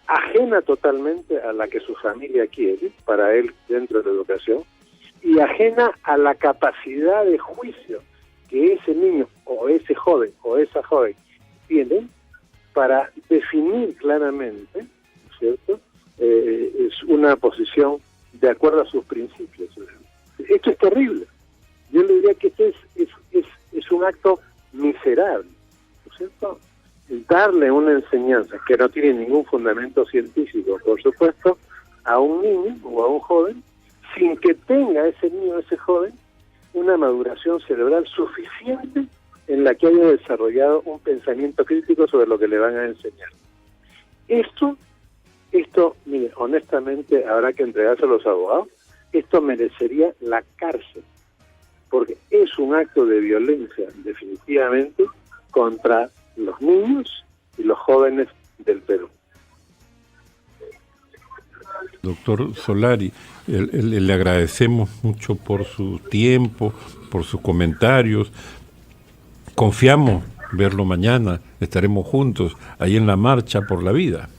ajena totalmente a la que su familia quiere para él dentro de la educación, y ajena a la capacidad de juicio que ese niño o ese joven o esa joven tienen para definir claramente, ¿cierto? Es una posición de acuerdo a sus principios. Esto es terrible. Yo le diría que este es un acto miserable, ¿no es cierto? Darle una enseñanza que no tiene ningún fundamento científico, por supuesto, a un niño o a un joven, sin que tenga ese niño o ese joven una maduración cerebral suficiente en la que haya desarrollado un pensamiento crítico sobre lo que le van a enseñar. Esto, mire, honestamente habrá que entregarse a los abogados, esto merecería la cárcel, porque es un acto de violencia definitivamente contra los niños y los jóvenes del Perú. Doctor Solari, le agradecemos mucho por su tiempo, por sus comentarios. Confiamos verlo mañana, estaremos juntos ahí en la marcha por la vida.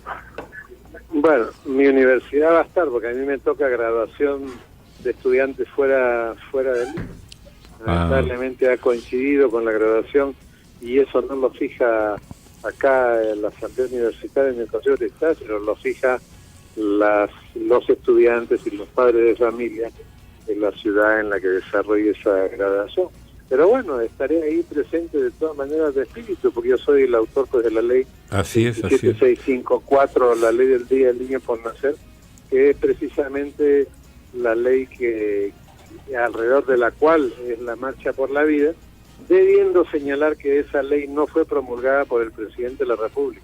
Bueno, mi universidad va a estar, porque a mí me toca graduación de estudiantes fuera del Lima. Lamentablemente ha coincidido con la graduación, y eso no lo fija acá en la Asamblea Universitaria en el Consejo de Estado, sino lo fija los estudiantes y los padres de familia en la ciudad en la que desarrolle esa graduación. Pero bueno, estaré ahí presente de todas maneras de espíritu, porque yo soy el autor pues de la ley 7654, la ley del Día del Niño por Nacer, que es precisamente la ley que alrededor de la cual es la marcha por la vida, debiendo señalar que esa ley no fue promulgada por el presidente de la República,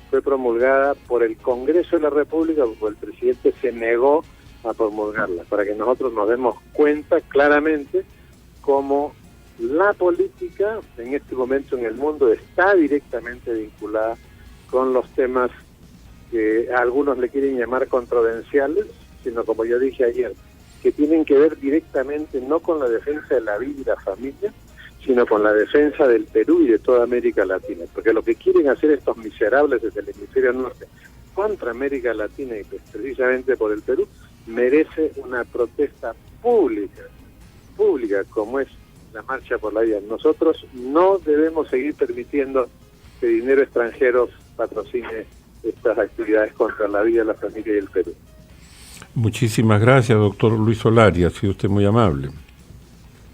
fue promulgada por el Congreso de la República, porque el presidente se negó a promulgarla, para que nosotros nos demos cuenta claramente cómo la política en este momento en el mundo está directamente vinculada con los temas que a algunos le quieren llamar controversiales, sino, como yo dije ayer, que tienen que ver directamente no con la defensa de la vida y la familia, sino con la defensa del Perú y de toda América Latina, porque lo que quieren hacer estos miserables desde el hemisferio norte contra América Latina y precisamente por el Perú, merece una protesta pública como es la Marcha por la Vida. Nosotros no debemos seguir permitiendo que dinero extranjero patrocine estas actividades contra la vida, la familia y el Perú. Muchísimas gracias, doctor Luis Solari, ha sido usted muy amable.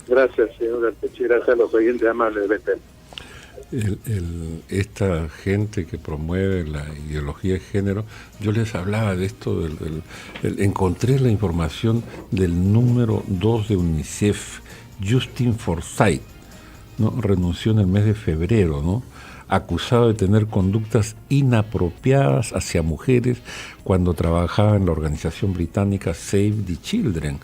Gracias, señor Gartechi, gracias a los oyentes amables de BTL. Esta gente que promueve la ideología de género, yo les hablaba de esto, encontré la información del número 2 de UNICEF, Justin Forsythe, ¿no? Renunció en el mes de febrero, ¿no? Acusado de tener conductas inapropiadas hacia mujeres cuando trabajaba en la organización británica Save the Children.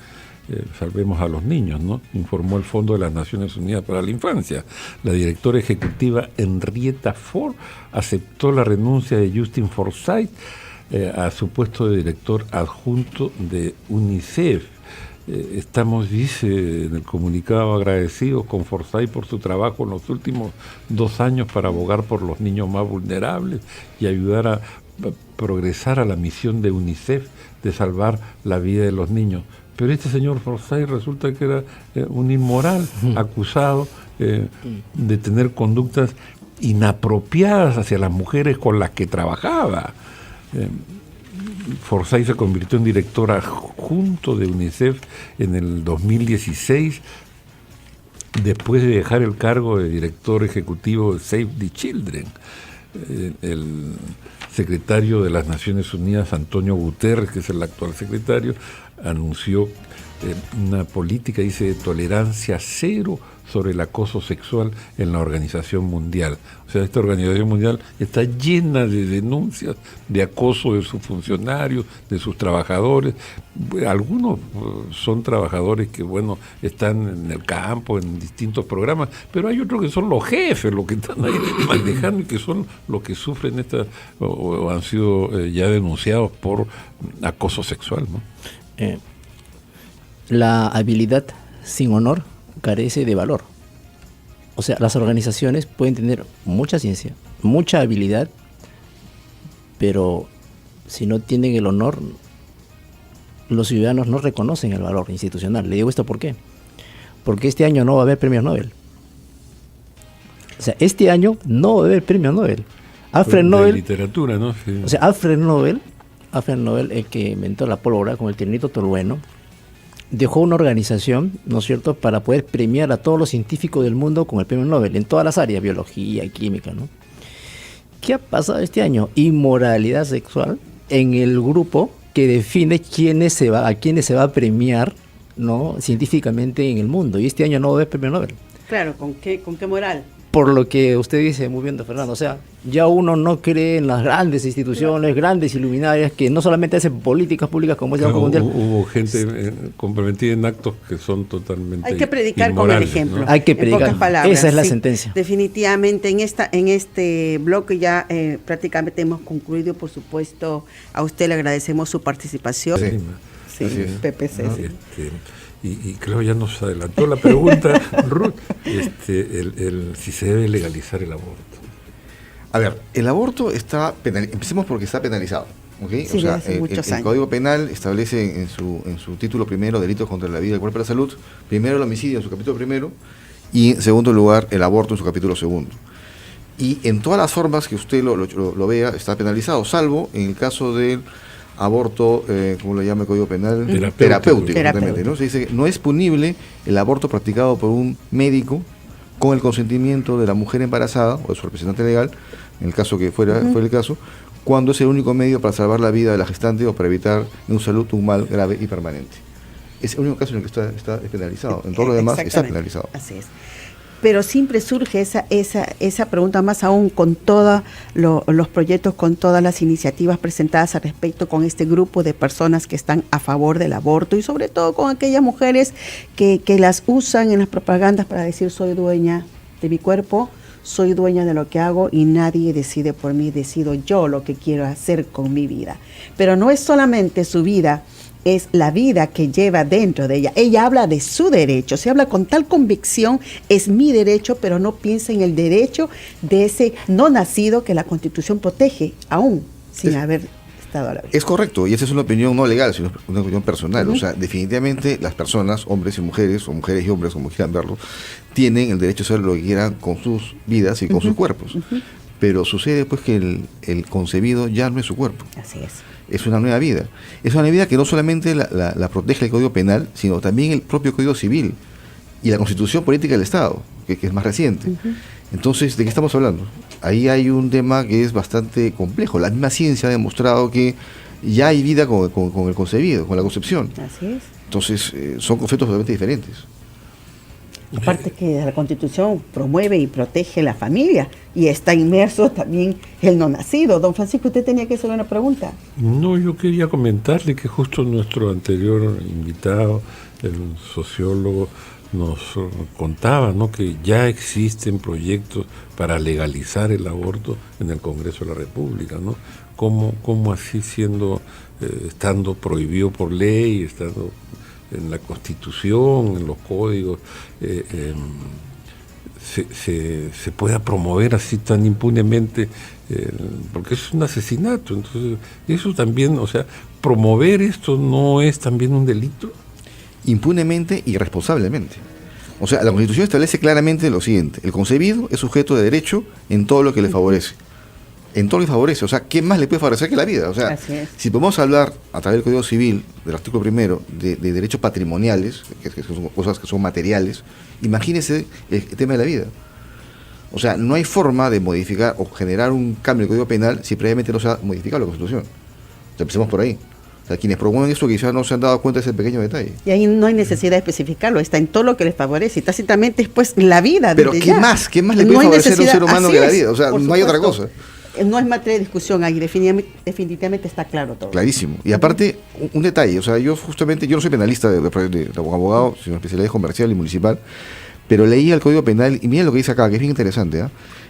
Salvemos a los niños, ¿no? Informó el Fondo de las Naciones Unidas para la Infancia. La directora ejecutiva Henrietta Ford aceptó la renuncia de Justin Forsythe a su puesto de director adjunto de UNICEF. Estamos, dice en el comunicado, agradecidos con Forsythe por su trabajo en los últimos 2 años para abogar por los niños más vulnerables y ayudar a progresar a la misión de UNICEF de salvar la vida de los niños. Pero este señor Forsythe resulta que era un inmoral, acusado de tener conductas inapropiadas hacia las mujeres con las que trabajaba. Forsythe se convirtió en director adjunto de UNICEF en el 2016, después de dejar el cargo de director ejecutivo de Save the Children. El secretario de las Naciones Unidas, Antonio Guterres, que es el actual secretario, anunció una política, dice, de tolerancia cero sobre el acoso sexual en la Organización Mundial. O sea, esta Organización Mundial está llena de denuncias de acoso de sus funcionarios, de sus trabajadores. Algunos son trabajadores que, bueno, están en el campo, en distintos programas, pero hay otros que son los jefes, los que están ahí manejando y que son los que sufren o han sido ya denunciados por acoso sexual, ¿no? La habilidad sin honor carece de valor. O sea, las organizaciones pueden tener mucha ciencia, mucha habilidad, pero si no tienen el honor, los ciudadanos no reconocen el valor institucional. Le digo esto ¿por qué? Porque este año no va a haber premios Nobel. O sea, este año no va a haber premios Nobel. Alfred Nobel, literatura, ¿no? Sí. O sea, Alfred Nobel, el que inventó la pólvora con el tiernito tolueno, dejó una organización, ¿no es cierto?, para poder premiar a todos los científicos del mundo con el premio Nobel, en todas las áreas, biología, química, ¿no? ¿Qué ha pasado este año? Inmoralidad sexual en el grupo que define a quiénes se va a premiar, ¿no?, científicamente en el mundo. Y este año no va a haber premio Nobel. Claro, ¿con qué moral? Por lo que usted dice muy bien, Fernando, o sea, ya uno no cree en las grandes instituciones, grandes iluminarias, que no solamente hacen políticas públicas como es el Banco Mundial. Hubo gente comprometida en actos que son totalmente hay que predicar con el ejemplo, ¿no? Hay que predicar, en pocas palabras, esa es la sentencia. Definitivamente, en este bloque ya prácticamente hemos concluido. Por supuesto, a usted le agradecemos su participación. Sí, PPC. ¿no? Y creo ya nos adelantó la pregunta, Ruth, si se debe legalizar el aborto. A ver, el aborto está empecemos porque está penalizado, ¿okay? Sí, o sea, hace muchos el años. Código Penal establece en su título primero delitos contra la vida y el cuerpo y la salud, primero el homicidio en su capítulo primero y en segundo lugar el aborto en su capítulo segundo. Y en todas las formas que usted lo vea está penalizado, salvo en el caso del aborto, ¿cómo lo llama el Código Penal? Terapéutico. ¿No? Se dice que no es punible el aborto practicado por un médico con el consentimiento de la mujer embarazada o de su representante legal, en el caso que fuera el caso, cuando es el único medio para salvar la vida de la gestante o para evitar en su salud un mal grave y permanente. Es el único caso en el que está penalizado. En todo lo demás está penalizado. Así es. Pero siempre surge esa pregunta, más aún con todos los proyectos, con todas las iniciativas presentadas al respecto, con este grupo de personas que están a favor del aborto y sobre todo con aquellas mujeres que las usan en las propagandas para decir soy dueña de mi cuerpo, soy dueña de lo que hago y nadie decide por mí, decido yo lo que quiero hacer con mi vida. Pero no es solamente su vida es la vida que lleva dentro de ella. Ella habla de su derecho, se habla con tal convicción, es mi derecho, pero no piensa en el derecho de ese no nacido que la Constitución protege, aún sin haber estado a la vida. Es correcto, y esa es una opinión no legal, sino una opinión personal. O sea, definitivamente las personas, hombres y mujeres, o mujeres y hombres, como quieran verlo, tienen el derecho a hacer lo que quieran con sus vidas y con sus cuerpos. Pero sucede pues que el concebido ya no es su cuerpo. Así es. Es una nueva vida. Es una nueva vida que no solamente la protege el Código Penal, sino también el propio Código Civil y la Constitución Política del Estado, que es más reciente. Entonces, ¿de qué estamos hablando? Ahí hay un tema que es bastante complejo. La misma ciencia ha demostrado que ya hay vida con el concebido, con la concepción. Así es. Entonces, son conceptos totalmente diferentes. Aparte que la Constitución promueve y protege la familia y está inmerso también el no nacido. Don Francisco, usted tenía que hacer una pregunta. No, yo quería comentarle que justo nuestro anterior invitado, el sociólogo, nos contaba, ¿no?, que ya existen proyectos para legalizar el aborto en el Congreso de la República, ¿no? ¿Cómo así estando prohibido por ley, estando en la Constitución, en los códigos, se pueda promover así tan impunemente, porque es un asesinato? Entonces, eso también, o sea, promover esto no es también un delito. Impunemente y responsablemente. O sea, la Constitución establece claramente lo siguiente: el concebido es sujeto de derecho en todo lo que le favorece. En todo lo que favorece. O sea, ¿qué más le puede favorecer que la vida? O sea, si podemos hablar a través del Código Civil, del artículo primero, de derechos patrimoniales, que son cosas que son materiales, imagínese el tema de la vida. O sea, no hay forma de modificar o generar un cambio en el Código Penal si previamente no se ha modificado la Constitución. O sea, empecemos por ahí. O sea, quienes promueven eso quizás no se han dado cuenta de ese pequeño detalle. Y ahí no hay necesidad de especificarlo, está en todo lo que les favorece. Y tácitamente es pues la vida. Pero ¿qué más? ¿Qué más le puede favorecer a un ser humano que la vida? O sea, no hay otra cosa. No es materia de discusión, ahí definitivamente está claro todo. Clarísimo. Y aparte, un detalle, o sea, yo no soy penalista de abogado, sino especialidad comercial y municipal, pero leí el Código Penal y miren lo que dice acá, que es bien interesante, ¿eh?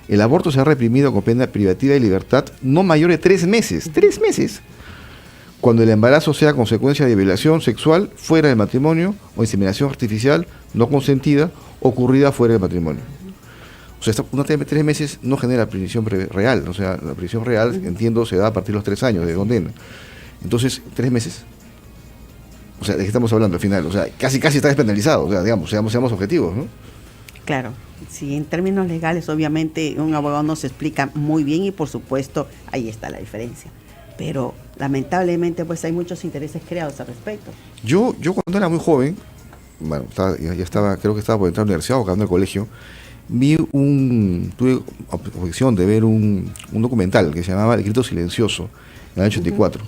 El aborto se ha reprimido con pena privativa de libertad no mayor de 3 meses. 3 meses. Cuando el embarazo sea consecuencia de violación sexual fuera del matrimonio o inseminación artificial no consentida ocurrida fuera del matrimonio. O sea, una 3 meses no genera prisión real. O sea, la prisión real, entiendo, se da a partir de los 3 años de condena. Entonces, 3 meses. O sea, ¿de qué estamos hablando al final? O sea, casi está despenalizado. O sea, digamos, seamos objetivos, ¿no? Claro. Sí, en términos legales, obviamente, un abogado nos explica muy bien y, por supuesto, ahí está la diferencia. Pero lamentablemente pues hay muchos intereses creados al respecto. Yo cuando era muy joven, bueno, creo que estaba por entrar a la universidad o acabando el colegio, tuve ocasión de ver un documental que se llamaba El Grito Silencioso, en el año 84.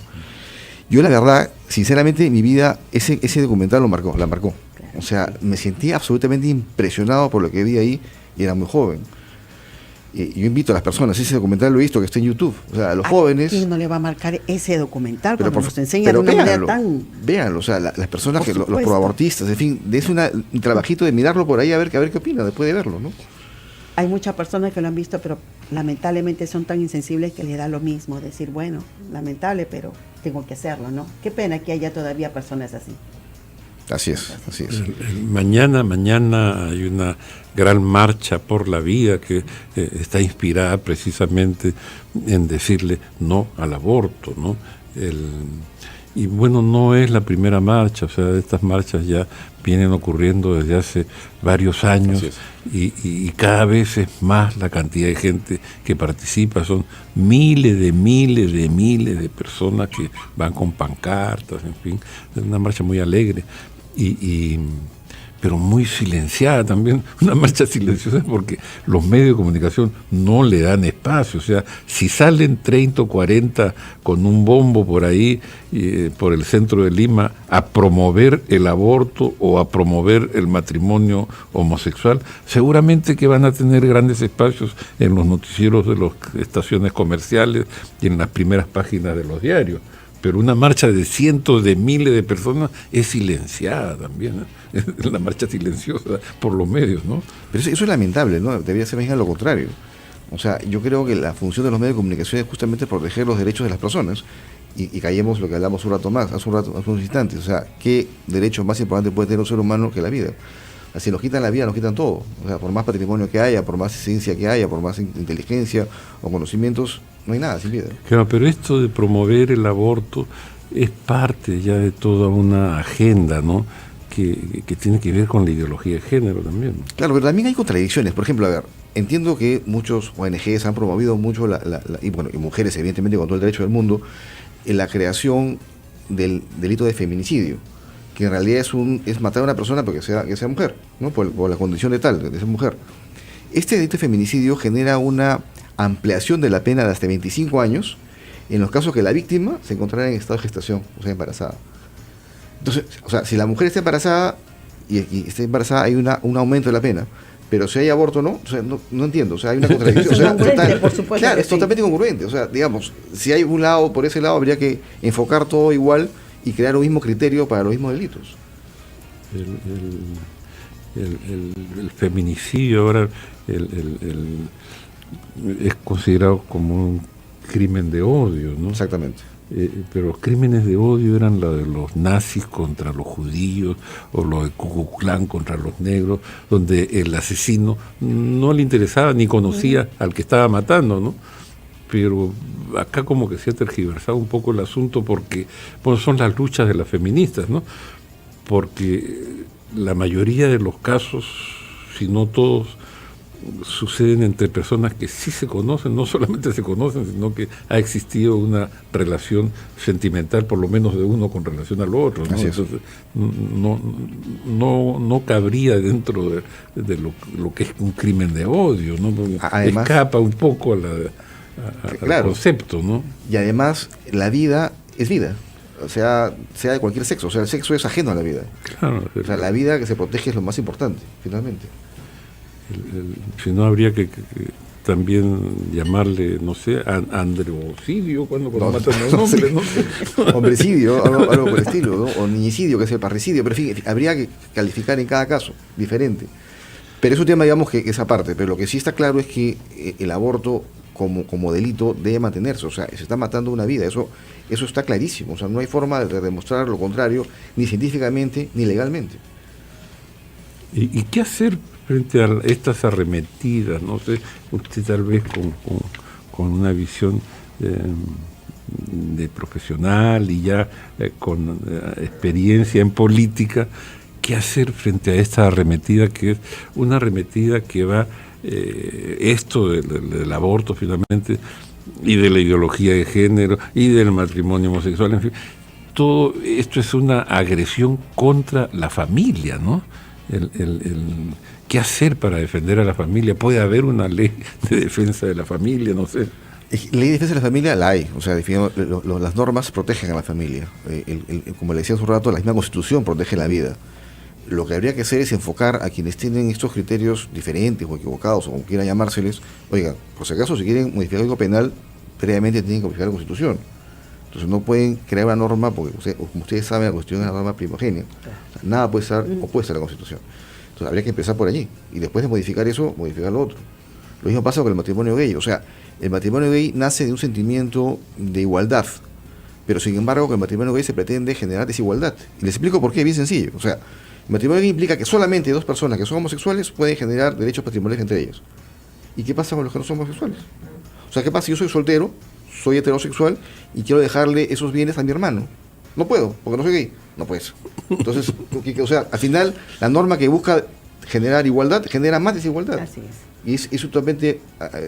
Yo la verdad, sinceramente, mi vida, ese documental la marcó. Claro. O sea, me sentí absolutamente impresionado por lo que vi ahí y era muy joven. Yo invito a las personas, ese documental lo he visto, que está en YouTube, o sea, a los jóvenes... ¿Quién no le va a marcar ese documental cuando nos enseña de una manera tan... Véanlo, o sea, las personas, los proabortistas, en fin, es un trabajito de mirarlo por ahí a ver qué opina después de verlo, ¿no? Hay muchas personas que lo han visto, pero lamentablemente son tan insensibles que les da lo mismo, decir, bueno, lamentable, pero tengo que hacerlo, ¿no? Qué pena que haya todavía personas así. Así es. Mañana hay una gran marcha por la vida que está inspirada precisamente en decirle no al aborto, ¿no? Y bueno, no es la primera marcha, o sea, estas marchas ya vienen ocurriendo desde hace varios años y cada vez es más la cantidad de gente que participa, son miles de personas que van con pancartas, en fin, es una marcha muy alegre. Pero muy silenciada también, una marcha silenciosa porque los medios de comunicación no le dan espacio. O sea, si salen 30 o 40 con un bombo por ahí, por el centro de Lima, a promover el aborto o a promover el matrimonio homosexual, seguramente que van a tener grandes espacios en los noticieros de las estaciones comerciales y en las primeras páginas de los diarios. Pero una marcha de cientos de miles de personas es silenciada también, ¿eh? Es la marcha silenciosa por los medios, ¿no? Pero eso es lamentable, ¿no? Debería ser más bien lo contrario. O sea, yo creo que la función de los medios de comunicación es justamente proteger los derechos de las personas y caemos lo que hablamos hace unos instantes. O sea, ¿qué derecho más importante puede tener un ser humano que la vida? O sea, si nos quitan la vida, nos quitan todo. O sea, por más patrimonio que haya, por más ciencia que haya, por más inteligencia o conocimientos, no hay nada sin vida. Claro, pero esto de promover el aborto es parte ya de toda una agenda, ¿no? Que tiene que ver con la ideología de género también. Claro, pero también hay contradicciones. Por ejemplo, a ver, entiendo que muchos ONGs han promovido mucho, y mujeres evidentemente con todo el derecho del mundo, en la creación del delito de feminicidio, que en realidad es matar a una persona porque sea mujer, ¿no? Por la condición de tal, de ser mujer. Este delito de feminicidio genera una ampliación de la pena de hasta 25 años en los casos que la víctima se encontrara en estado de gestación, o sea, embarazada. Entonces, o sea, si la mujer está embarazada y está embarazada, hay un aumento de la pena. Pero si hay aborto, no, o sea, no entiendo, o sea, hay una contradicción. Es incongruente, por supuesto. Claro, es sí. totalmente incongruente. O sea, digamos, si hay un lado, por ese lado habría que enfocar todo igual y crear un mismo criterio para los mismos delitos. El feminicidio ahora es considerado como un crimen de odio, ¿no? Exactamente. Pero los crímenes de odio eran los de los nazis contra los judíos o los de Ku Klux Klan contra los negros, donde el asesino no le interesaba ni conocía al que estaba matando, ¿no? Pero acá como que se ha tergiversado un poco el asunto porque son las luchas de las feministas, ¿no? Porque la mayoría de los casos, si no todos, suceden entre personas que sí se conocen, no solamente se conocen, sino que ha existido una relación sentimental, por lo menos de uno con relación al otro, ¿no? Así es. Entonces, no cabría dentro de lo que es un crimen de odio, ¿no? Además, escapa un poco al claro, concepto, ¿no? Y además, la vida es vida. O sea de cualquier sexo. O sea, el sexo es ajeno a la vida. Claro, O sea, la vida que se protege es lo más importante, finalmente. Si no, habría que también llamarle, no sé, androcidio cuando matan a un hombre, no sé. Hombrecidio, algo por el estilo, ¿no? O niñicidio, que es el parricidio, pero en fin, habría que calificar en cada caso, diferente. Pero es un tema, digamos, que es aparte, pero lo que sí está claro es que el aborto como delito debe mantenerse, o sea, se está matando una vida, eso está clarísimo, o sea, no hay forma de demostrar lo contrario, ni científicamente, ni legalmente. ¿Y qué hacer frente a estas arremetidas? No sé, usted tal vez con una visión de profesional y ya con experiencia en política, ¿qué hacer frente a esta arremetida que es una arremetida que va, esto del aborto finalmente, y de la ideología de género, y del matrimonio homosexual, en fin, todo esto es una agresión contra la familia, ¿no? ¿Qué hacer para defender a la familia? ¿Puede haber una ley de defensa de la familia? No sé. Ley de defensa de la familia la hay, o sea, las normas protegen a la familia. Como le decía hace un rato, la misma Constitución protege la vida. Lo que habría que hacer es enfocar a quienes tienen estos criterios diferentes o equivocados, o como quieran llamárseles. Oigan, por si acaso, si quieren modificar el Código Penal, previamente tienen que modificar la Constitución. Entonces no pueden crear una norma, porque como ustedes saben, la Constitución es una norma primogénea. O sea, nada puede estar opuesto a la Constitución. Entonces habría que empezar por allí. Y después de modificar eso, modificar lo otro. Lo mismo pasa con el matrimonio gay. O sea, el matrimonio gay nace de un sentimiento de igualdad. Pero sin embargo, con el matrimonio gay se pretende generar desigualdad. Y les explico por qué, bien sencillo. O sea, el matrimonio gay implica que solamente dos personas que son homosexuales pueden generar derechos patrimoniales entre ellos. ¿Y qué pasa con los que no son homosexuales? O sea, ¿qué pasa si yo soy soltero, soy heterosexual y quiero dejarle esos bienes a mi hermano? No puedo, porque no soy gay. No puedes. Entonces, o sea, al final, la norma que busca generar igualdad genera más desigualdad. Así es. Y es totalmente,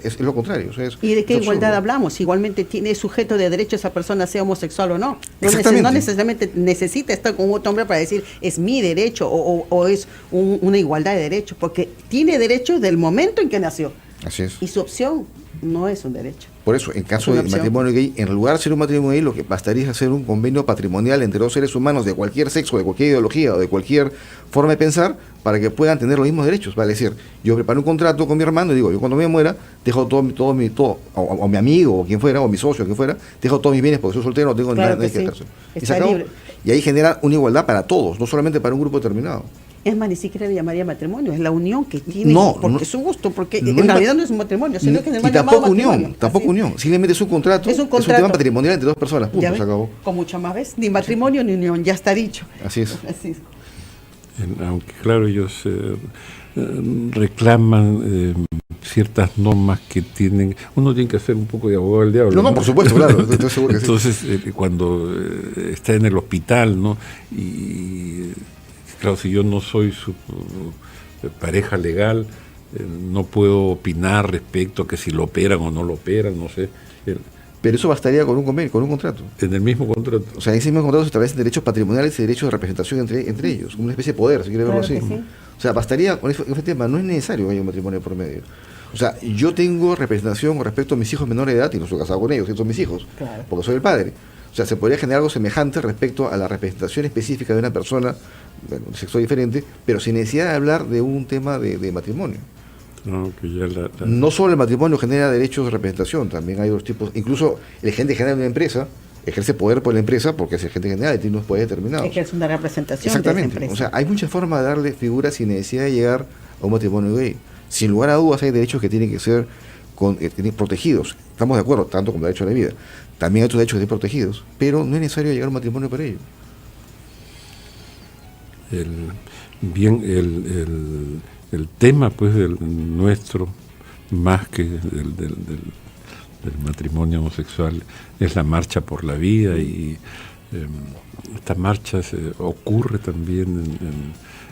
es lo contrario. O sea, ¿Y de qué es igualdad absurdo. hablamos? Igualmente tiene sujeto de derecho esa persona, sea homosexual o no. Exactamente. No necesariamente necesita estar con otro hombre para decir es mi derecho o es una igualdad de derechos, porque tiene derechos del momento en que nació. Así es. Y su opción no es un derecho. Por eso, en caso Es una del opción. matrimonio gay, en lugar de ser un matrimonio gay, lo que bastaría es hacer un convenio patrimonial entre dos seres humanos de cualquier sexo, de cualquier ideología o de cualquier forma de pensar, para que puedan tener los mismos derechos. Vale, es decir, yo preparo un contrato con mi hermano y digo, yo cuando me muera, dejo todo o mi amigo, o quien fuera, o mi socio, o quien fuera, dejo todos mis bienes porque soy soltero, no tengo Claro nada que que sí. hacer. Y Está se acabó. libre. Y ahí genera una igualdad para todos, no solamente para un grupo determinado. Es más, ni siquiera le llamaría matrimonio, es la unión que tiene, No, porque no, es su gusto, porque no en es realidad no es un matrimonio, sino que es el y mal llamado tampoco unión, matrimonio. tampoco Así. unión. Simplemente es un contrato, Es un es un contrato. tema patrimonial entre dos personas, punto, ¿Ya se ves? acabó. Con mucho más, ¿ves? Ni matrimonio ni unión, ya está dicho. Así es. Así es. Aunque claro, ellos reclaman ciertas normas que tienen, uno tiene que hacer un poco de abogado del diablo. No, por supuesto, claro, estoy seguro que sí. Entonces, cuando está en el hospital, ¿no? Y claro, si yo no soy su pareja legal, no puedo opinar respecto a que si lo operan o no lo operan, no sé. Pero eso bastaría con un convenio, con un contrato. En el mismo contrato. O sea, en ese mismo contrato se establecen derechos patrimoniales y derechos de representación entre ellos, como una especie de poder, si quiere verlo Claro así. que sí. O sea, bastaría con ese tema, no es necesario que haya un matrimonio por medio. O sea, yo tengo representación con respecto a mis hijos menores de edad y no estoy casado con ellos, ellos son mis hijos, Claro. porque soy el padre. O sea, se podría generar algo semejante respecto a la representación específica de una persona, bueno, de sexo diferente, pero sin necesidad de hablar de un tema de matrimonio. No, que ya No solo el matrimonio genera derechos de representación, también hay otros tipos, incluso el agente general de una empresa ejerce poder por la empresa porque es el agente general y tiene unos poderes determinados. Ejerce una representación de esa Exactamente. empresa. O sea, hay muchas formas de darle figuras sin necesidad de llegar a un matrimonio gay. Sin lugar a dudas hay derechos que tienen que ser protegidos. Estamos de acuerdo, tanto como el derecho a la vida. También hay otros derechos que tienen protegidos, pero no es necesario llegar a un matrimonio para ello. El tema pues del nuestro, más que del matrimonio homosexual, es la marcha por la vida, y esta marcha ocurre también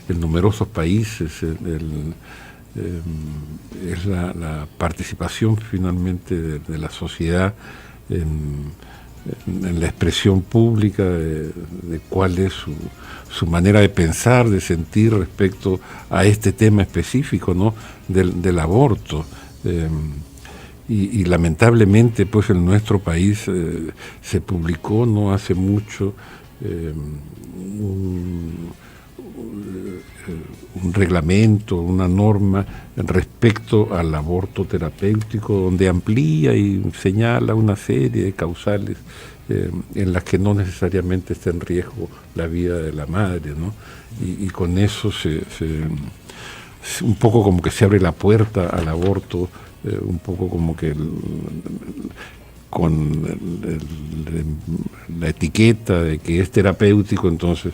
en numerosos países. Es la participación finalmente de la sociedad en la expresión pública de cuál es su manera de pensar, de sentir respecto a este tema específico, ¿no? del aborto. Y lamentablemente pues en nuestro país se publicó no hace mucho un reglamento, una norma respecto al aborto terapéutico, donde amplía y señala una serie de causales en las que no necesariamente está en riesgo la vida de la madre, ¿no? Y con eso un poco como que se abre la puerta al aborto, un poco como que con la etiqueta de que es terapéutico, entonces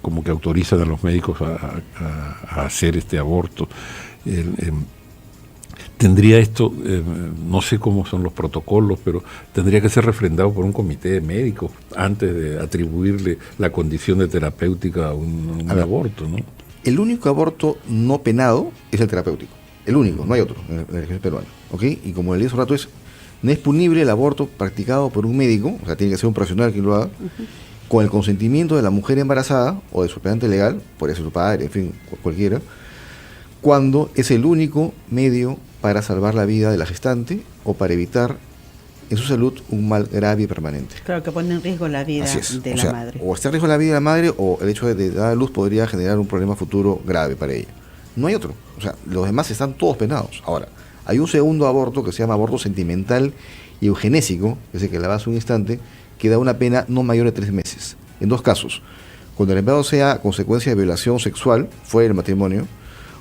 como que autorizan a los médicos a hacer este aborto. Tendría esto, no sé cómo son los protocolos, pero tendría que ser refrendado por un comité de médicos antes de atribuirle la condición de terapéutica a un aborto, ¿no? El único aborto no penado es el terapéutico. El único, no hay otro en la legislación peruana. ¿Ok? Y como le dije hace un rato, no es punible el aborto practicado por un médico, o sea, tiene que ser un profesional quien lo haga, con el consentimiento de la mujer embarazada o de su hospedante legal, podría ser su padre, en fin, cualquiera, cuando es el único medio para salvar la vida de la gestante o para evitar en su salud un mal grave y permanente. Claro, que pone en riesgo la vida de la madre. O está en riesgo la vida de la madre, o el hecho de dar a luz podría generar un problema futuro grave para ella. No hay otro. O sea, los demás están todos penados. Ahora, hay un segundo aborto que se llama aborto sentimental y eugenésico, que es el que le va hace un instante, que da una pena no mayor de 3 meses. En 2 casos. Cuando el embarazo sea consecuencia de violación sexual fuera del matrimonio,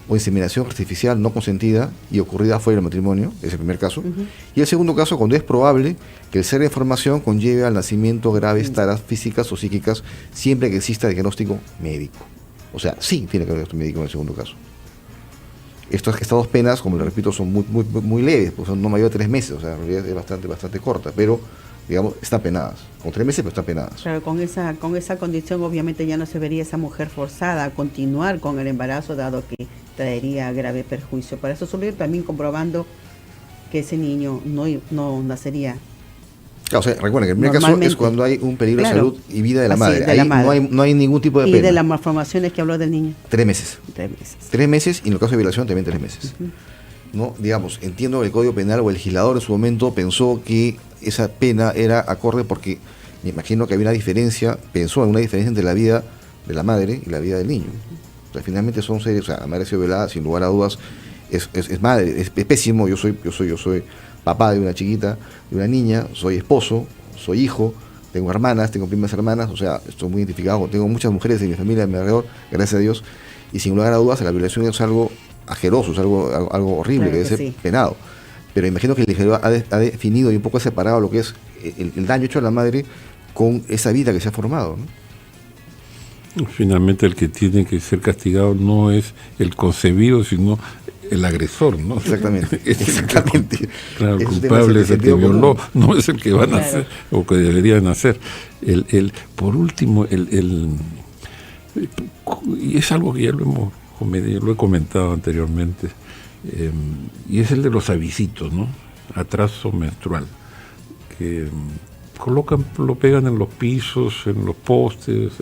o inseminación artificial no consentida y ocurrida fuera del matrimonio, es el primer caso. Y el segundo caso, cuando es probable que el ser de formación conlleve al nacimiento graves taras físicas o psíquicas, siempre que exista diagnóstico médico. O sea, sí tiene que haber diagnóstico médico en el segundo caso. Estas 2 penas, como le repito, son muy leves, pues son no mayor de 3 meses, o sea, en realidad es bastante corta, pero, digamos, están penadas. Con 3 meses, pero están penadas. Claro, con esa condición obviamente ya no se vería esa mujer forzada a continuar con el embarazo, dado que traería grave perjuicio. Para eso solo ir también comprobando que ese niño no nacería. Claro, o sea, recuerden que el primer caso es cuando hay un peligro de salud y vida de la madre. De la madre. Ahí no hay ningún tipo de pena. Y de las malformaciones que habló del niño. 3 meses. 3 meses. 3 meses y en el caso de violación también 3 meses. ¿No? Digamos, entiendo que el Código Penal o el legislador en su momento pensó que esa pena era acorde porque me imagino que había una diferencia, pensó en una diferencia entre la vida de la madre y la vida del niño. O sea, finalmente son seres, o sea, la madre ha sido violada, sin lugar a dudas, es madre, es pésimo. Yo soy papá de una chiquita, de una niña, soy esposo, soy hijo, tengo hermanas, tengo primas hermanas, o sea, estoy muy identificado, tengo muchas mujeres de mi familia a mi alrededor, gracias a Dios, y sin lugar a dudas la violación es algo asqueroso, es algo horrible, Claro que que debe ser sí. penado. Pero imagino que el legislador ha definido y un poco ha separado lo que es el daño hecho a la madre con esa vida que se ha formado, ¿no? Finalmente el que tiene que ser castigado no es el concebido, sino el agresor, ¿no? Exactamente, Es el que- exactamente. claro, el Ese tema culpable el es el que sentido violó, común. no es el que van a Claro. hacer o que deberían hacer. Por último, y es algo que ya lo he comentado anteriormente, y es el de los avisitos, ¿no? Atraso menstrual, que lo pegan en los pisos, en los postes,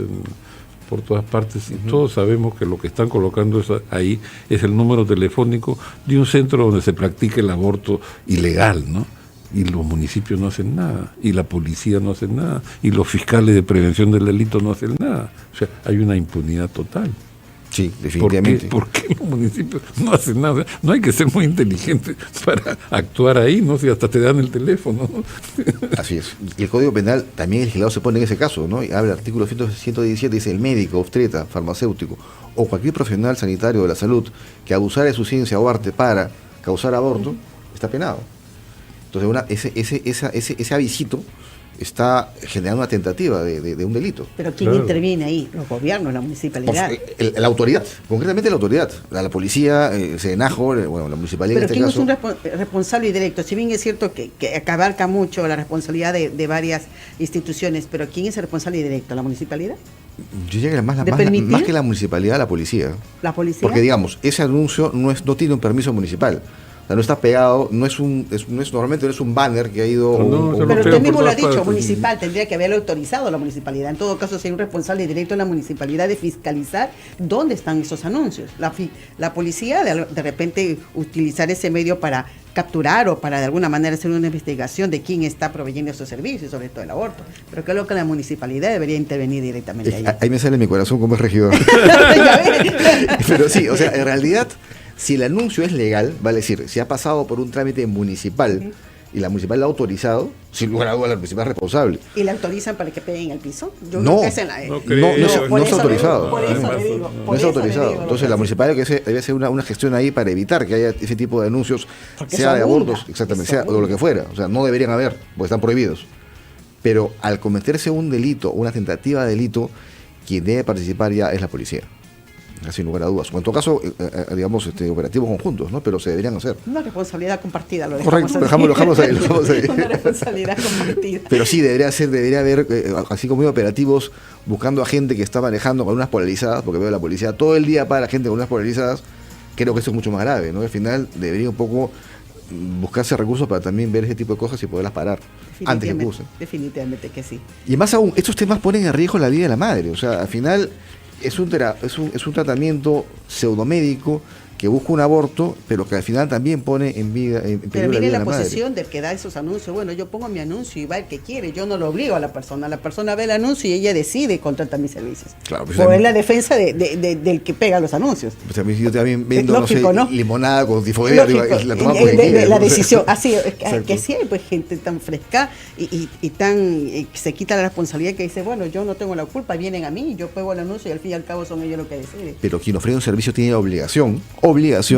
por todas partes, y todos sabemos que lo que están colocando ahí es el número telefónico de un centro donde se practica el aborto ilegal, ¿no? Y los municipios no hacen nada, y la policía no hace nada, y los fiscales de prevención del delito no hacen nada. O sea, hay una impunidad total. Sí, definitivamente. ¿Por qué los municipios no hacen nada? No hay que ser muy inteligente para actuar ahí, ¿no? Si hasta te dan el teléfono, ¿no? Así es. Y el Código Penal, también el legislador se pone en ese caso, ¿no? Y habla, el artículo 117 dice, el médico, obstetra, farmacéutico o cualquier profesional sanitario de la salud que abusara de su ciencia o arte para causar aborto, está penado. Entonces, ese avisito está generando una tentativa de un delito. Pero ¿quién Claro. interviene ahí? Los gobiernos, la municipalidad. La autoridad, concretamente la autoridad, la policía, el Senajo, la municipalidad Pero en este ¿quién caso. es un responsable y directo? Si bien es cierto que abarca mucho la responsabilidad de varias instituciones, pero ¿quién es el responsable y directo? ¿La municipalidad? Yo diría que más permitir? que la municipalidad, la policía. ¿La policía? Porque digamos, ese anuncio no tiene un permiso municipal. O sea, no está pegado, normalmente no es un banner que ha ido... No, se lo Pero pegan usted mismo por lo ha todas dicho, partes. municipal, tendría que haberlo autorizado la municipalidad. En todo caso, si hay un responsable directo en la municipalidad de fiscalizar dónde están esos anuncios. La policía, de repente, utilizar ese medio para capturar o para de alguna manera hacer una investigación de quién está proveyendo esos servicios, sobre todo el aborto. Pero creo que la municipalidad debería intervenir directamente ahí. Ahí me sale mi corazón como es regidor. Ya ve. Pero sí, o sea, en realidad, si el anuncio es legal, vale decir, si ha pasado por un trámite municipal y la municipal lo ha autorizado, sin lugar a dudas la municipal es responsable. ¿Y le autorizan para que peguen el piso? Yo No, creo que es en la- no No, creo. por no es eso le autorizado. digo, por eso le digo, No por es eso le autorizado. digo, Entonces la municipalidad debe hacer una gestión ahí para evitar que haya ese tipo de anuncios, Porque sea de eso abunda, abortos, exactamente, eso sea o lo que fuera. O sea, no deberían haber, porque están prohibidos. Pero al cometerse un delito, una tentativa de delito, quien debe participar ya es la policía. Sin lugar a dudas. O en todo caso, digamos, operativos conjuntos, ¿no? Pero se deberían hacer. Una responsabilidad compartida, lo Correcto, dejamos lo dejamos ahí. Una responsabilidad compartida. Pero sí, debería haber, así como hay operativos buscando a gente que está manejando con unas polarizadas, porque veo la policía todo el día para gente con unas polarizadas, creo que eso es mucho más grave, ¿no? Al final debería un poco buscarse recursos para también ver ese tipo de cosas y poderlas parar antes que ocurran. Definitivamente que sí. Y más aún, estos temas ponen en riesgo la vida de la madre, o sea, al final es un tratamiento pseudomédico que busca un aborto, pero que al final también pone en Pero peligro la mire vida de la la madre. posición del que da esos anuncios. Bueno, yo pongo mi anuncio y va el que quiere. Yo no lo obligo a la persona. La persona ve el anuncio y ella decide contratar mis servicios. Claro, pues Por también- la defensa del que pega los anuncios. O sea, yo también vendo, Lógico, no ¿no? sé, limonada con tifoidea, digo, Lógico, la tomamos porque quiere, la ¿no? decisión. Así, Exacto. que sí hay pues gente tan fresca y tan que se quita la responsabilidad que dice, bueno, yo no tengo la culpa, vienen a mí, yo pego el anuncio y al fin y al cabo son ellos los que deciden. Pero quien ofrece un servicio tiene la obligación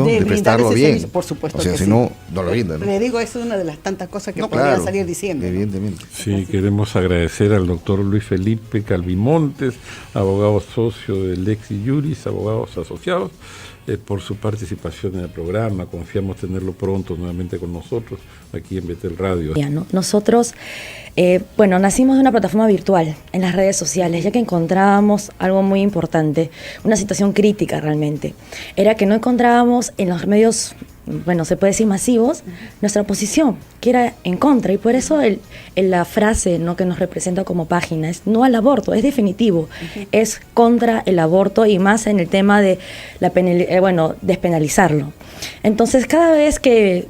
De de brindar prestarlo ese bien. servicio, por supuesto O sea, que si sí. no lo brindan, ¿no? Le digo, es una de las tantas cosas que No, podría claro, salir diciendo. ¿no? evidentemente. Sí, queremos agradecer al doctor Luis Felipe Calvimontes, abogado socio del Lexi Juris, abogados asociados, por su participación en el programa. Confiamos tenerlo pronto nuevamente con nosotros aquí en Betel Radio. ¿no? Nosotros, nacimos de una plataforma virtual en las redes sociales, ya que encontrábamos algo muy importante, una situación crítica realmente. Era que no encontrábamos en los medios, se puede decir masivos, nuestra posición, que era en contra. Y por eso la frase, ¿no?, que nos representa como página es no al aborto, es definitivo, es contra el aborto y más en el tema de despenalizarlo. Entonces, cada vez que,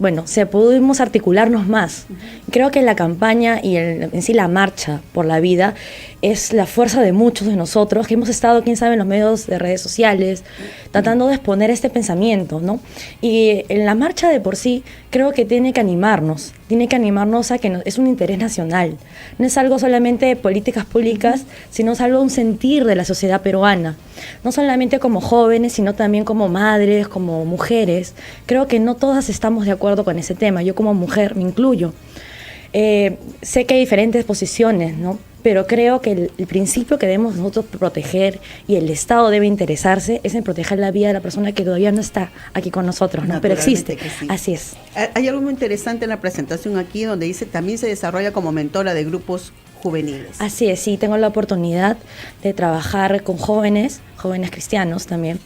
pudimos articularnos más, creo que la campaña y en sí la marcha por la vida es la fuerza de muchos de nosotros que hemos estado, quién sabe, en los medios de redes sociales, tratando de exponer este pensamiento, ¿no? Y en la marcha de por sí, creo que tiene que animarnos tiene que animarnos a que es un interés nacional. No es algo solamente de políticas públicas, sino es algo, un sentir de la sociedad peruana. No solamente como jóvenes, sino también como madres, como mujeres. Creo que no todas estamos de acuerdo con ese tema. Yo como mujer me incluyo. Sé que hay diferentes posiciones, ¿no? Pero creo que el principio que debemos nosotros proteger y el Estado debe interesarse es en proteger la vida de la persona que todavía no está aquí con nosotros, ¿no? Pero existe, sí. Así es. Hay algo muy interesante en la presentación aquí donde dice también se desarrolla como mentora de grupos juveniles. Así es, sí, tengo la oportunidad de trabajar con jóvenes cristianos también.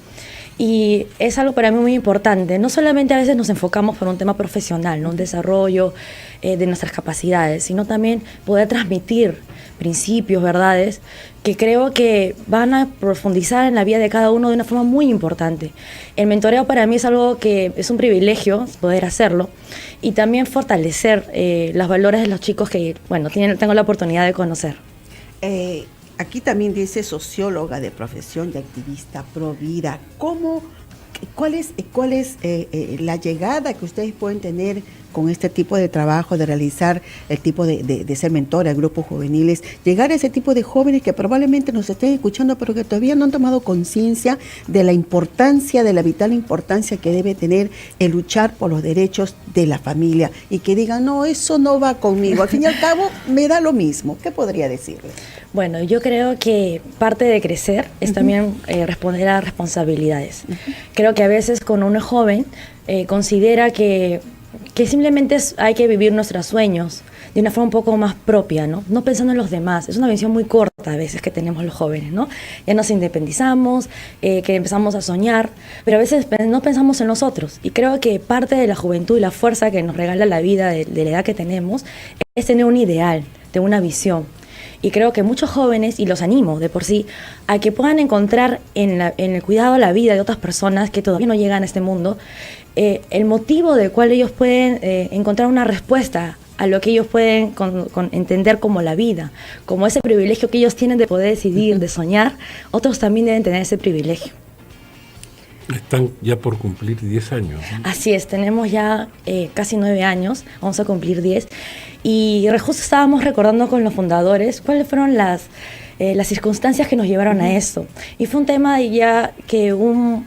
Y es algo para mí muy importante. No solamente a veces nos enfocamos por un tema profesional, ¿no? Un desarrollo de nuestras capacidades, sino también poder transmitir principios, verdades, que creo que van a profundizar en la vida de cada uno de una forma muy importante. El mentoreo para mí es algo que es un privilegio poder hacerlo y también fortalecer los valores de los chicos que, bueno, tengo la oportunidad de conocer. Aquí también dice socióloga de profesión y activista pro vida. ¿Cuál es la llegada que ustedes pueden tener con este tipo de trabajo, de realizar el tipo de ser mentora de grupos juveniles, llegar a ese tipo de jóvenes que probablemente nos estén escuchando, pero que todavía no han tomado conciencia de la importancia, de la vital importancia que debe tener el luchar por los derechos de la familia y que digan, no, eso no va conmigo, al fin y al cabo me da lo mismo? ¿Qué podría decirle? Bueno, yo creo que parte de crecer es también responder a responsabilidades. Creo que a veces cuando uno es joven considera que simplemente hay que vivir nuestros sueños de una forma un poco más propia, ¿no? No pensando en los demás. Es una visión muy corta a veces que tenemos los jóvenes, ¿no? Ya nos independizamos, que empezamos a soñar, pero a veces no pensamos en nosotros. Y creo que parte de la juventud y la fuerza que nos regala la vida de la edad que tenemos es tener un ideal, de una visión. Y creo que muchos jóvenes, y los animo de por sí, a que puedan encontrar en el cuidado de la vida de otras personas que todavía no llegan a este mundo, el motivo del cual ellos pueden encontrar una respuesta a lo que ellos pueden entender como la vida, como ese privilegio que ellos tienen de poder decidir, de soñar. Otros también deben tener ese privilegio. Están ya por cumplir 10 años, ¿no? Así es, tenemos ya casi 9 años, vamos a cumplir 10. Y justo estábamos recordando con los fundadores cuáles fueron las circunstancias que nos llevaron a esto. Y fue un tema ya que un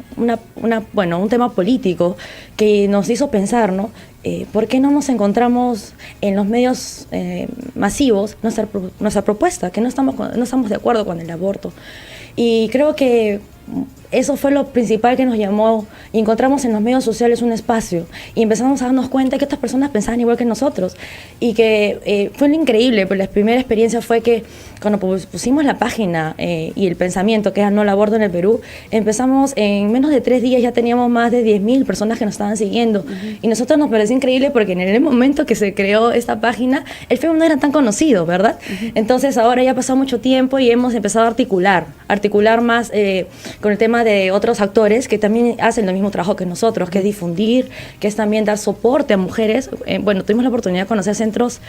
tema político que nos hizo pensar, ¿no? ¿Por qué no nos encontramos en los medios masivos nuestra propuesta? Que no estamos de acuerdo con el aborto. Y creo que eso fue lo principal que nos llamó, y encontramos en los medios sociales un espacio y empezamos a darnos cuenta que estas personas pensaban igual que nosotros y que fue lo increíble, pero la primera experiencia fue que cuando pusimos la página y el pensamiento que era no al aborto en el Perú, empezamos en menos de 3 días ya teníamos más de 10.000 personas que nos estaban siguiendo. Y nosotros nos pareció increíble porque en el momento que se creó esta página el Facebook no era tan conocido, ¿verdad? Entonces ahora ya ha pasado mucho tiempo y hemos empezado a articular más con el tema de otros actores que también hacen el mismo trabajo que nosotros, que es difundir, que es también dar soporte a mujeres. Bueno, tuvimos la oportunidad de conocer centros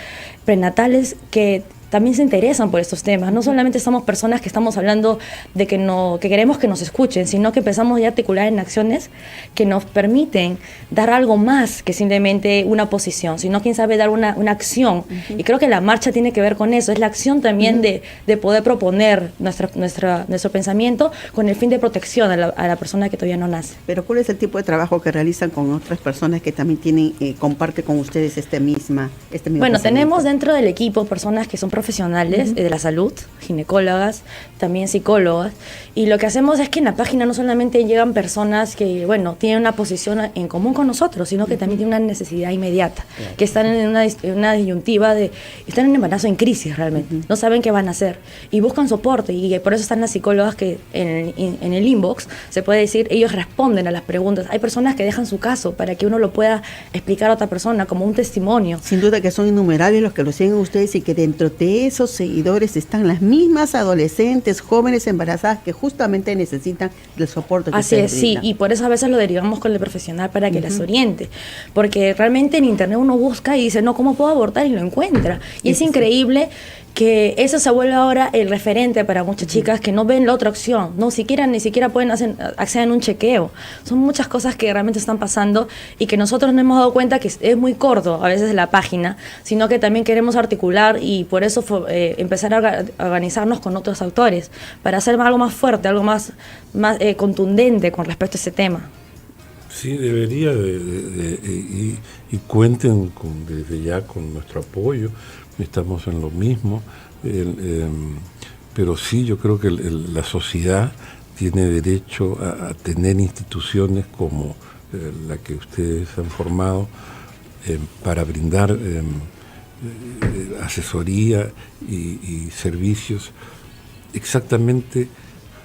prenatales que también se interesan por estos temas. No solamente somos personas que estamos hablando de que queremos que nos escuchen, sino que empezamos ya a articular en acciones que nos permiten dar algo más que simplemente una posición, sino quién sabe dar una acción. Y creo que la marcha tiene que ver con eso, es la acción también de poder proponer nuestro pensamiento con el fin de protección a la persona que todavía no nace. Pero ¿cuál es el tipo de trabajo que realizan con otras personas que también comparte con ustedes este mismo Bueno, tenemos dentro del equipo personas que son profesionales de la salud, ginecólogas, también psicólogas, y lo que hacemos es que en la página no solamente llegan personas que, bueno, tienen una posición en común con nosotros, sino que también tienen una necesidad inmediata, que están en una disyuntiva están en un embarazo en crisis realmente, no saben qué van a hacer, y buscan soporte, y por eso están las psicólogas que en el inbox, se puede decir, ellos responden a las preguntas. Hay personas que dejan su caso para que uno lo pueda explicar a otra persona como un testimonio. Sin duda que son innumerables los que lo siguen ustedes y que dentro de esos seguidores están las mismas adolescentes, jóvenes embarazadas que justamente necesitan del soporte que Así es, sí, y por eso a veces lo derivamos con el profesional para que las oriente, porque realmente en internet uno busca y dice, no, ¿cómo puedo abortar? Y lo encuentra, y es increíble que eso se vuelve ahora el referente para muchas chicas que no ven la otra opción, ni siquiera pueden acceder a un chequeo. Son muchas cosas que realmente están pasando y que nosotros no hemos dado cuenta que es muy corto a veces la página, sino que también queremos articular y por eso empezar a organizarnos con otros autores para hacer algo más fuerte, algo más contundente con respecto a ese tema. Sí, debería y cuenten desde ya con nuestro apoyo. Estamos en lo mismo, pero sí, yo creo que la sociedad tiene derecho a tener instituciones como la que ustedes han formado para brindar asesoría y servicios exactamente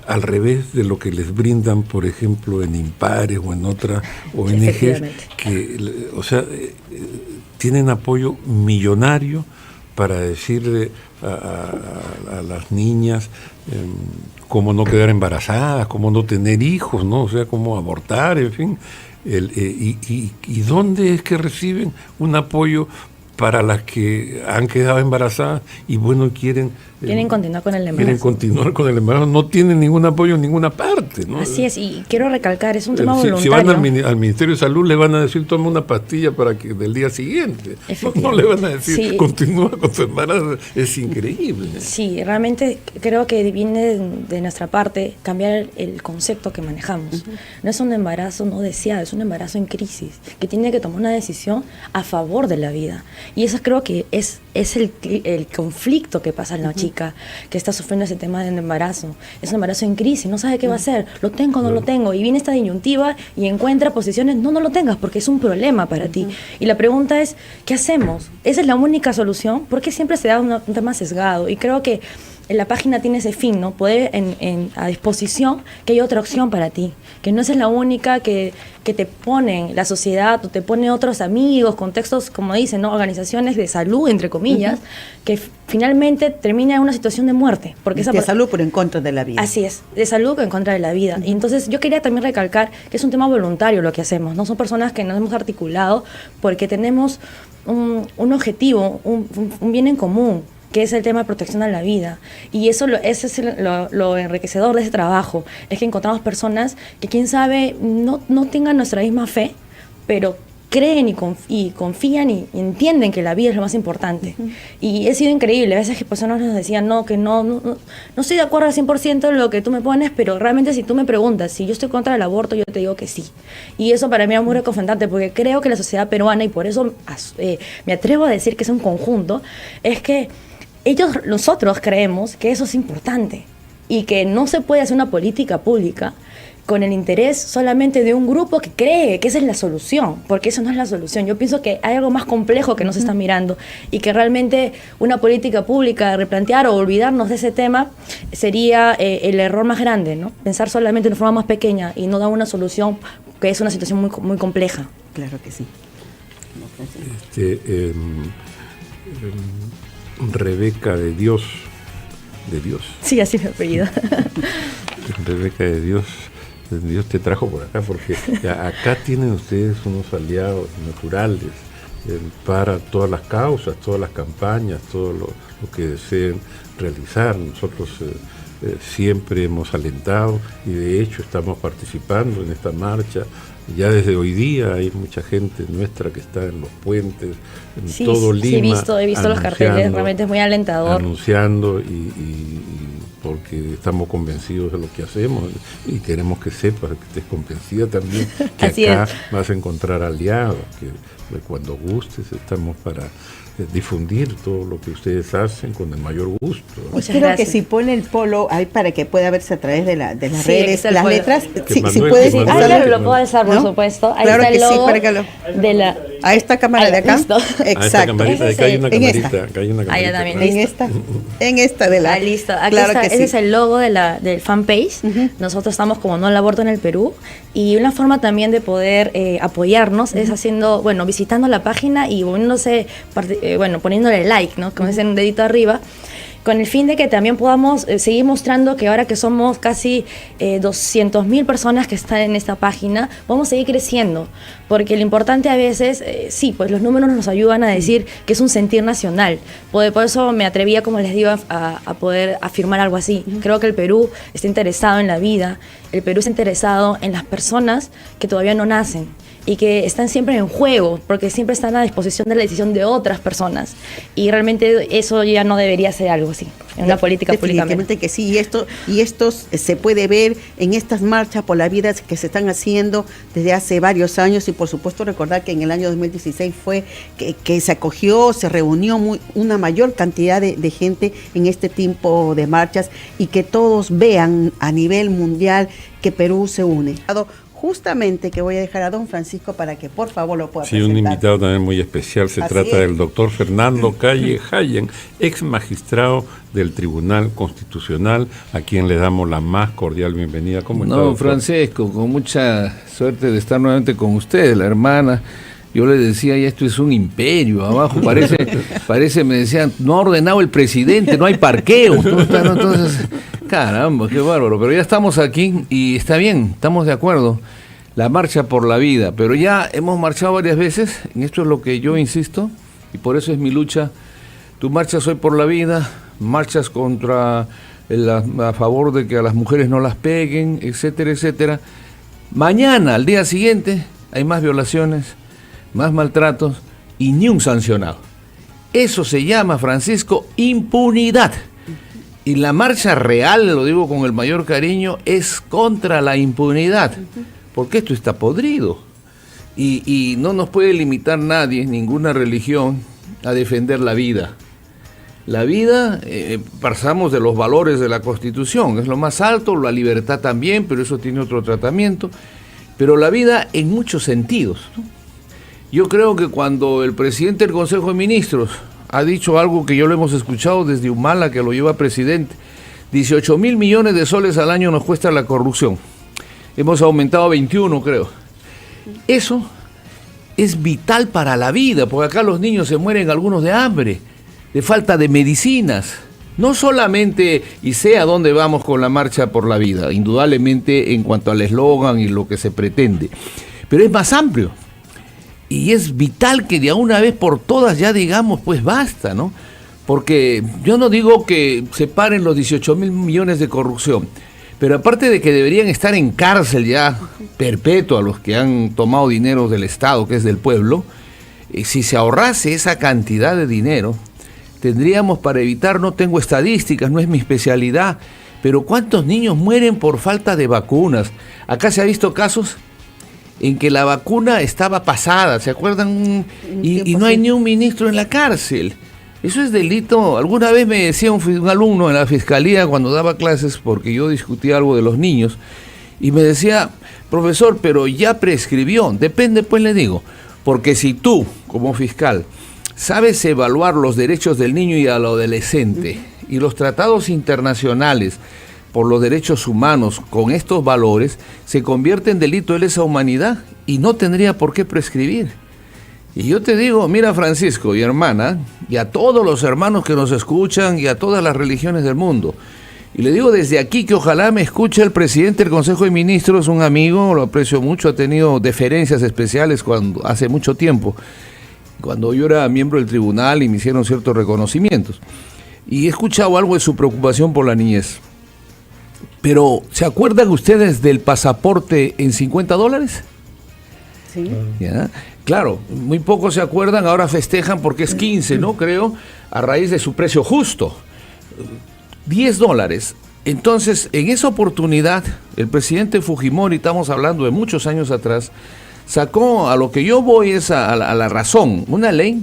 al revés de lo que les brindan, por ejemplo, en Impares o en otras ONGs, que, o sea, tienen apoyo millonario para decirle a las niñas cómo no quedar embarazadas, cómo no tener hijos, ¿no? O sea, cómo abortar, en fin. ¿Y dónde es que reciben un apoyo para las que han quedado embarazadas y bueno quieren continuar con el embarazo? Quieren continuar con el embarazo, no tienen ningún apoyo en ninguna parte, ¿no? Así es, y quiero recalcar, es un tema voluntario. Si van al Ministerio de Salud le van a decir toma una pastilla para que del día siguiente, no le van a decir continúa con tu embarazo, es increíble. Sí, realmente creo que viene de nuestra parte cambiar el concepto que manejamos. No es un embarazo no deseado, es un embarazo en crisis, que tiene que tomar una decisión a favor de la vida. Y eso creo que es el conflicto que pasa en la chica que está sufriendo ese tema del embarazo. Es un embarazo en crisis, no sabe qué va a hacer, lo tengo o no lo tengo, y viene esta disyuntiva y encuentra posiciones, no lo tengas porque es un problema para ti. Y la pregunta es, ¿qué hacemos? ¿Esa es la única solución? ¿Por qué siempre se da un tema sesgado? Y creo que la página tiene ese fin, ¿no? Poder a disposición que hay otra opción para ti, que no es la única que te ponen la sociedad o te pone otros amigos, contextos, como dicen, ¿no? Organizaciones de salud, entre comillas, que finalmente termina en una situación de muerte. Porque de salud pero en contra de la vida. Así es, de salud en contra de la vida. Y entonces yo quería también recalcar que es un tema voluntario lo que hacemos, no son personas que nos hemos articulado porque tenemos un objetivo, un bien en común, que es el tema de protección a la vida. Y ese es lo enriquecedor de ese trabajo, es que encontramos personas que, quién sabe, no tengan nuestra misma fe, pero creen y confían y entienden que la vida es lo más importante. Y ha sido increíble, a veces que personas nos decían, no estoy de acuerdo al 100% en lo que tú me pones, pero realmente si tú me preguntas si yo estoy contra el aborto, yo te digo que sí. Y eso para mí es muy reconfortante, porque creo que la sociedad peruana, y por eso me atrevo a decir que es un conjunto, es que nosotros creemos que eso es importante y que no se puede hacer una política pública con el interés solamente de un grupo que cree que esa es la solución, porque eso no es la solución. Yo pienso que hay algo más complejo que no se está mirando y que realmente una política pública, replantear o olvidarnos de ese tema sería el error más grande, ¿no? Pensar solamente de forma más pequeña y no dar una solución que es una situación muy, muy compleja. Claro que sí. Rebeca de Dios. Sí, así me apellido. Rebeca de Dios te trajo por acá, porque acá tienen ustedes unos aliados naturales para todas las causas, todas las campañas, todo lo que deseen realizar. Nosotros siempre hemos alentado y de hecho estamos participando en esta marcha. Ya desde hoy día hay mucha gente nuestra que está en los puentes, en todo Lima. Sí, he visto los carteles, realmente es muy alentador. Anunciando y porque estamos convencidos de lo que hacemos y queremos que sepas, que estés convencida también, que Así acá es. vas a encontrar aliados, que cuando gustes estamos para difundir todo lo que ustedes hacen con el mayor gusto. Creo que si pone el polo ahí para que pueda verse a través de las Sí, redes, las polo. letras, Que si Manuel- puedes. que Manuel- Claro, lo puedo alzar, por ¿No? supuesto. Ahí Claro está que el sí, logo para que lo- de la... A esta cámara de acá. Listo. A esta Exacto. camarita, acá hay una En esta. camarita, acá hay una camarita. también, atrás. En esta de la. Listo. Aquí Claro está, que ese sí. es el logo del fanpage. Nosotros estamos como No al Aborto en el Perú. Y una forma también de poder apoyarnos es visitando la página y poniéndole like, ¿no? Como dicen un dedito arriba. con el fin de que también podamos seguir mostrando que ahora que somos casi 200.000 personas que están en esta página, vamos a seguir creciendo, porque lo importante a veces, sí, pues los números nos ayudan a decir que es un sentir nacional. Por eso me atrevía, como les digo, a poder afirmar algo así. Creo que el Perú está interesado en la vida, el Perú está interesado en las personas que todavía no nacen y que están siempre en juego, porque siempre están a disposición de la decisión de otras personas. Y realmente eso ya no debería ser algo así, en una política pública. Definitivamente que sí, y esto se puede ver en estas marchas por la vida que se están haciendo desde hace varios años, y por supuesto recordar que en el año 2016 fue que se acogió, se reunió una mayor cantidad de gente en este tipo de marchas, y que todos vean a nivel mundial que Perú se une. Justamente que voy a dejar a don Francisco para que por favor lo pueda presentar. Sí, un invitado también muy especial. Se trata del doctor Fernando Calle Hayen, ex magistrado del Tribunal Constitucional, a quien le damos la más cordial bienvenida. ¿Cómo está, doctor? Francisco, con mucha suerte de estar nuevamente con usted, la hermana. Yo le decía, ya esto es un imperio, abajo parece, me decían, no ha ordenado el presidente, no hay parqueo. Entonces, caramba, qué bárbaro. Pero ya estamos aquí y está bien, estamos de acuerdo. La marcha por la vida, pero ya hemos marchado varias veces, en esto es lo que yo insisto, y por eso es mi lucha. Tú marchas hoy por la vida, marchas contra a favor de que a las mujeres no las peguen, etcétera, etcétera. Mañana, al día siguiente, hay más violaciones, más maltratos y ni un sancionado. Eso se llama, Francisco, impunidad. Y la marcha real, lo digo con el mayor cariño, es contra la impunidad, porque esto está podrido. Y no nos puede limitar nadie, ninguna religión, a defender la vida. La vida, pasamos de los valores de la Constitución, es lo más alto, la libertad también, pero eso tiene otro tratamiento. Pero la vida en muchos sentidos, ¿no? Yo creo que cuando el presidente del Consejo de Ministros ha dicho algo que yo lo hemos escuchado desde Humala, que lo lleva presidente, 18.000 millones de soles al año nos cuesta la corrupción. Hemos aumentado a 21, creo. Eso es vital para la vida, porque acá los niños se mueren algunos de hambre, de falta de medicinas. No solamente, y sé a dónde vamos con la marcha por la vida, indudablemente en cuanto al eslogan y lo que se pretende, pero es más amplio. Y es vital que de una vez por todas ya digamos, pues basta, ¿no? Porque yo no digo que se paren los 18.000 millones de corrupción, pero aparte de que deberían estar en cárcel ya perpetua los que han tomado dinero del Estado, que es del pueblo, si se ahorrase esa cantidad de dinero, tendríamos para evitar, no tengo estadísticas, no es mi especialidad, pero ¿cuántos niños mueren por falta de vacunas? Acá se ha visto casos en que la vacuna estaba pasada, ¿se acuerdan? Y no hay ni un ministro en la cárcel. Eso es delito. Alguna vez me decía un alumno en la fiscalía cuando daba clases, porque yo discutía algo de los niños, y me decía, profesor, pero ya prescribió. Depende, pues le digo, porque si tú, como fiscal, sabes evaluar los derechos del niño y al adolescente y los tratados internacionales por los derechos humanos con estos valores, se convierte en delito de lesa humanidad y no tendría por qué prescribir. Y yo te digo, mira, Francisco y hermana, y a todos los hermanos que nos escuchan y a todas las religiones del mundo, y le digo desde aquí que ojalá me escuche el presidente del Consejo de Ministros, un amigo, lo aprecio mucho, ha tenido deferencias especiales hace mucho tiempo, cuando yo era miembro del tribunal y me hicieron ciertos reconocimientos. Y he escuchado algo de su preocupación por la niñez. Pero, ¿se acuerdan ustedes del pasaporte en $50? Sí. ¿Ya? Claro, muy pocos se acuerdan, ahora festejan porque es 15, ¿no? Creo, a raíz de su precio justo. $10. Entonces, en esa oportunidad, el presidente Fujimori, estamos hablando de muchos años atrás, sacó, a lo que yo voy es a la razón, una ley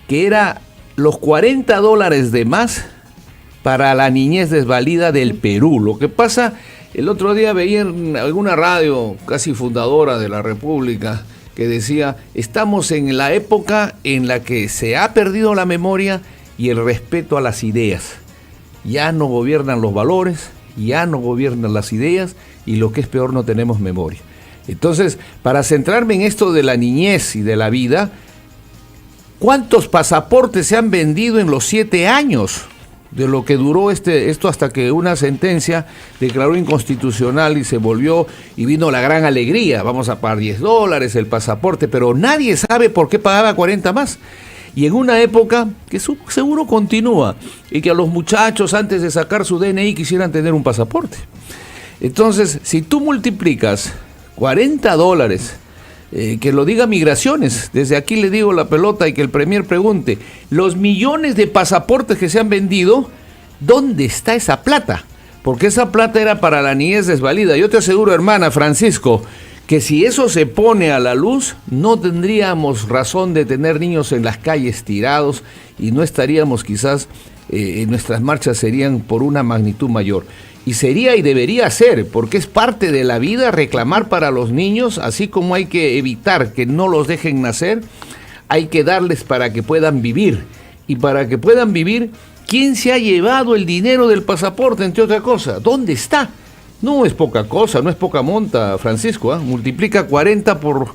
que era los $40 de más para la niñez desvalida del Perú. Lo que pasa, el otro día veía en alguna radio casi fundadora de la República que decía, estamos en la época en la que se ha perdido la memoria y el respeto a las ideas. Ya no gobiernan los valores, ya no gobiernan las ideas y lo que es peor, no tenemos memoria. Entonces, para centrarme en esto de la niñez y de la vida, ¿cuántos pasaportes se han vendido en los 7 años? de lo que duró esto hasta que una sentencia declaró inconstitucional y se volvió y vino la gran alegría, vamos a pagar $10 el pasaporte, pero nadie sabe por qué pagaba 40 más. Y en una época que seguro continúa y que a los muchachos antes de sacar su DNI quisieran tener un pasaporte. Entonces, si tú multiplicas $40, que lo diga Migraciones, desde aquí le digo la pelota y que el Premier pregunte, los millones de pasaportes que se han vendido, ¿dónde está esa plata? Porque esa plata era para la niñez desvalida. Yo te aseguro, hermana Francisco, que si eso se pone a la luz, no tendríamos razón de tener niños en las calles tirados y no estaríamos quizás, nuestras marchas serían por una magnitud mayor. Y sería y debería ser, porque es parte de la vida reclamar para los niños, así como hay que evitar que no los dejen nacer, hay que darles para que puedan vivir. Y para que puedan vivir, ¿quién se ha llevado el dinero del pasaporte, entre otras cosas? ¿Dónde está? No es poca cosa, no es poca monta, Francisco, ¿eh? Multiplica 40 por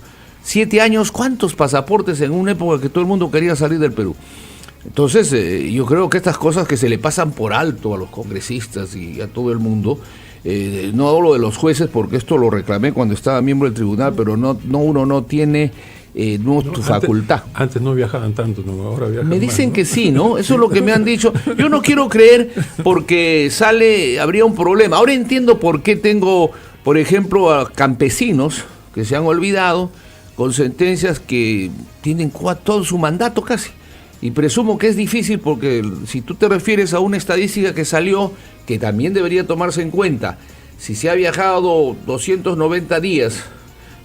7 años, ¿cuántos pasaportes en una época que todo el mundo quería salir del Perú? Entonces, yo creo que estas cosas que se le pasan por alto a los congresistas y a todo el mundo, no hablo de los jueces porque esto lo reclamé cuando estaba miembro del tribunal, pero uno no tiene tu facultad. Antes no viajaban tanto, ¿no? Ahora viajan Me dicen más, ¿no? que sí, ¿no? Eso es lo que me han dicho. Yo no quiero creer porque habría un problema. Ahora entiendo por qué tengo, por ejemplo, a campesinos que se han olvidado con sentencias que tienen todo su mandato casi. Y presumo que es difícil porque si tú te refieres a una estadística que salió, que también debería tomarse en cuenta, si se ha viajado 290 días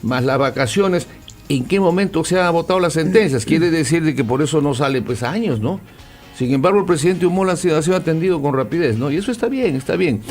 más las vacaciones, ¿en qué momento se han votado las sentencias? Quiere decir de que por eso no sale pues años, ¿no? Sin embargo, el presidente Humala ha sido atendido con rapidez, ¿no? Y eso está bien, está bien.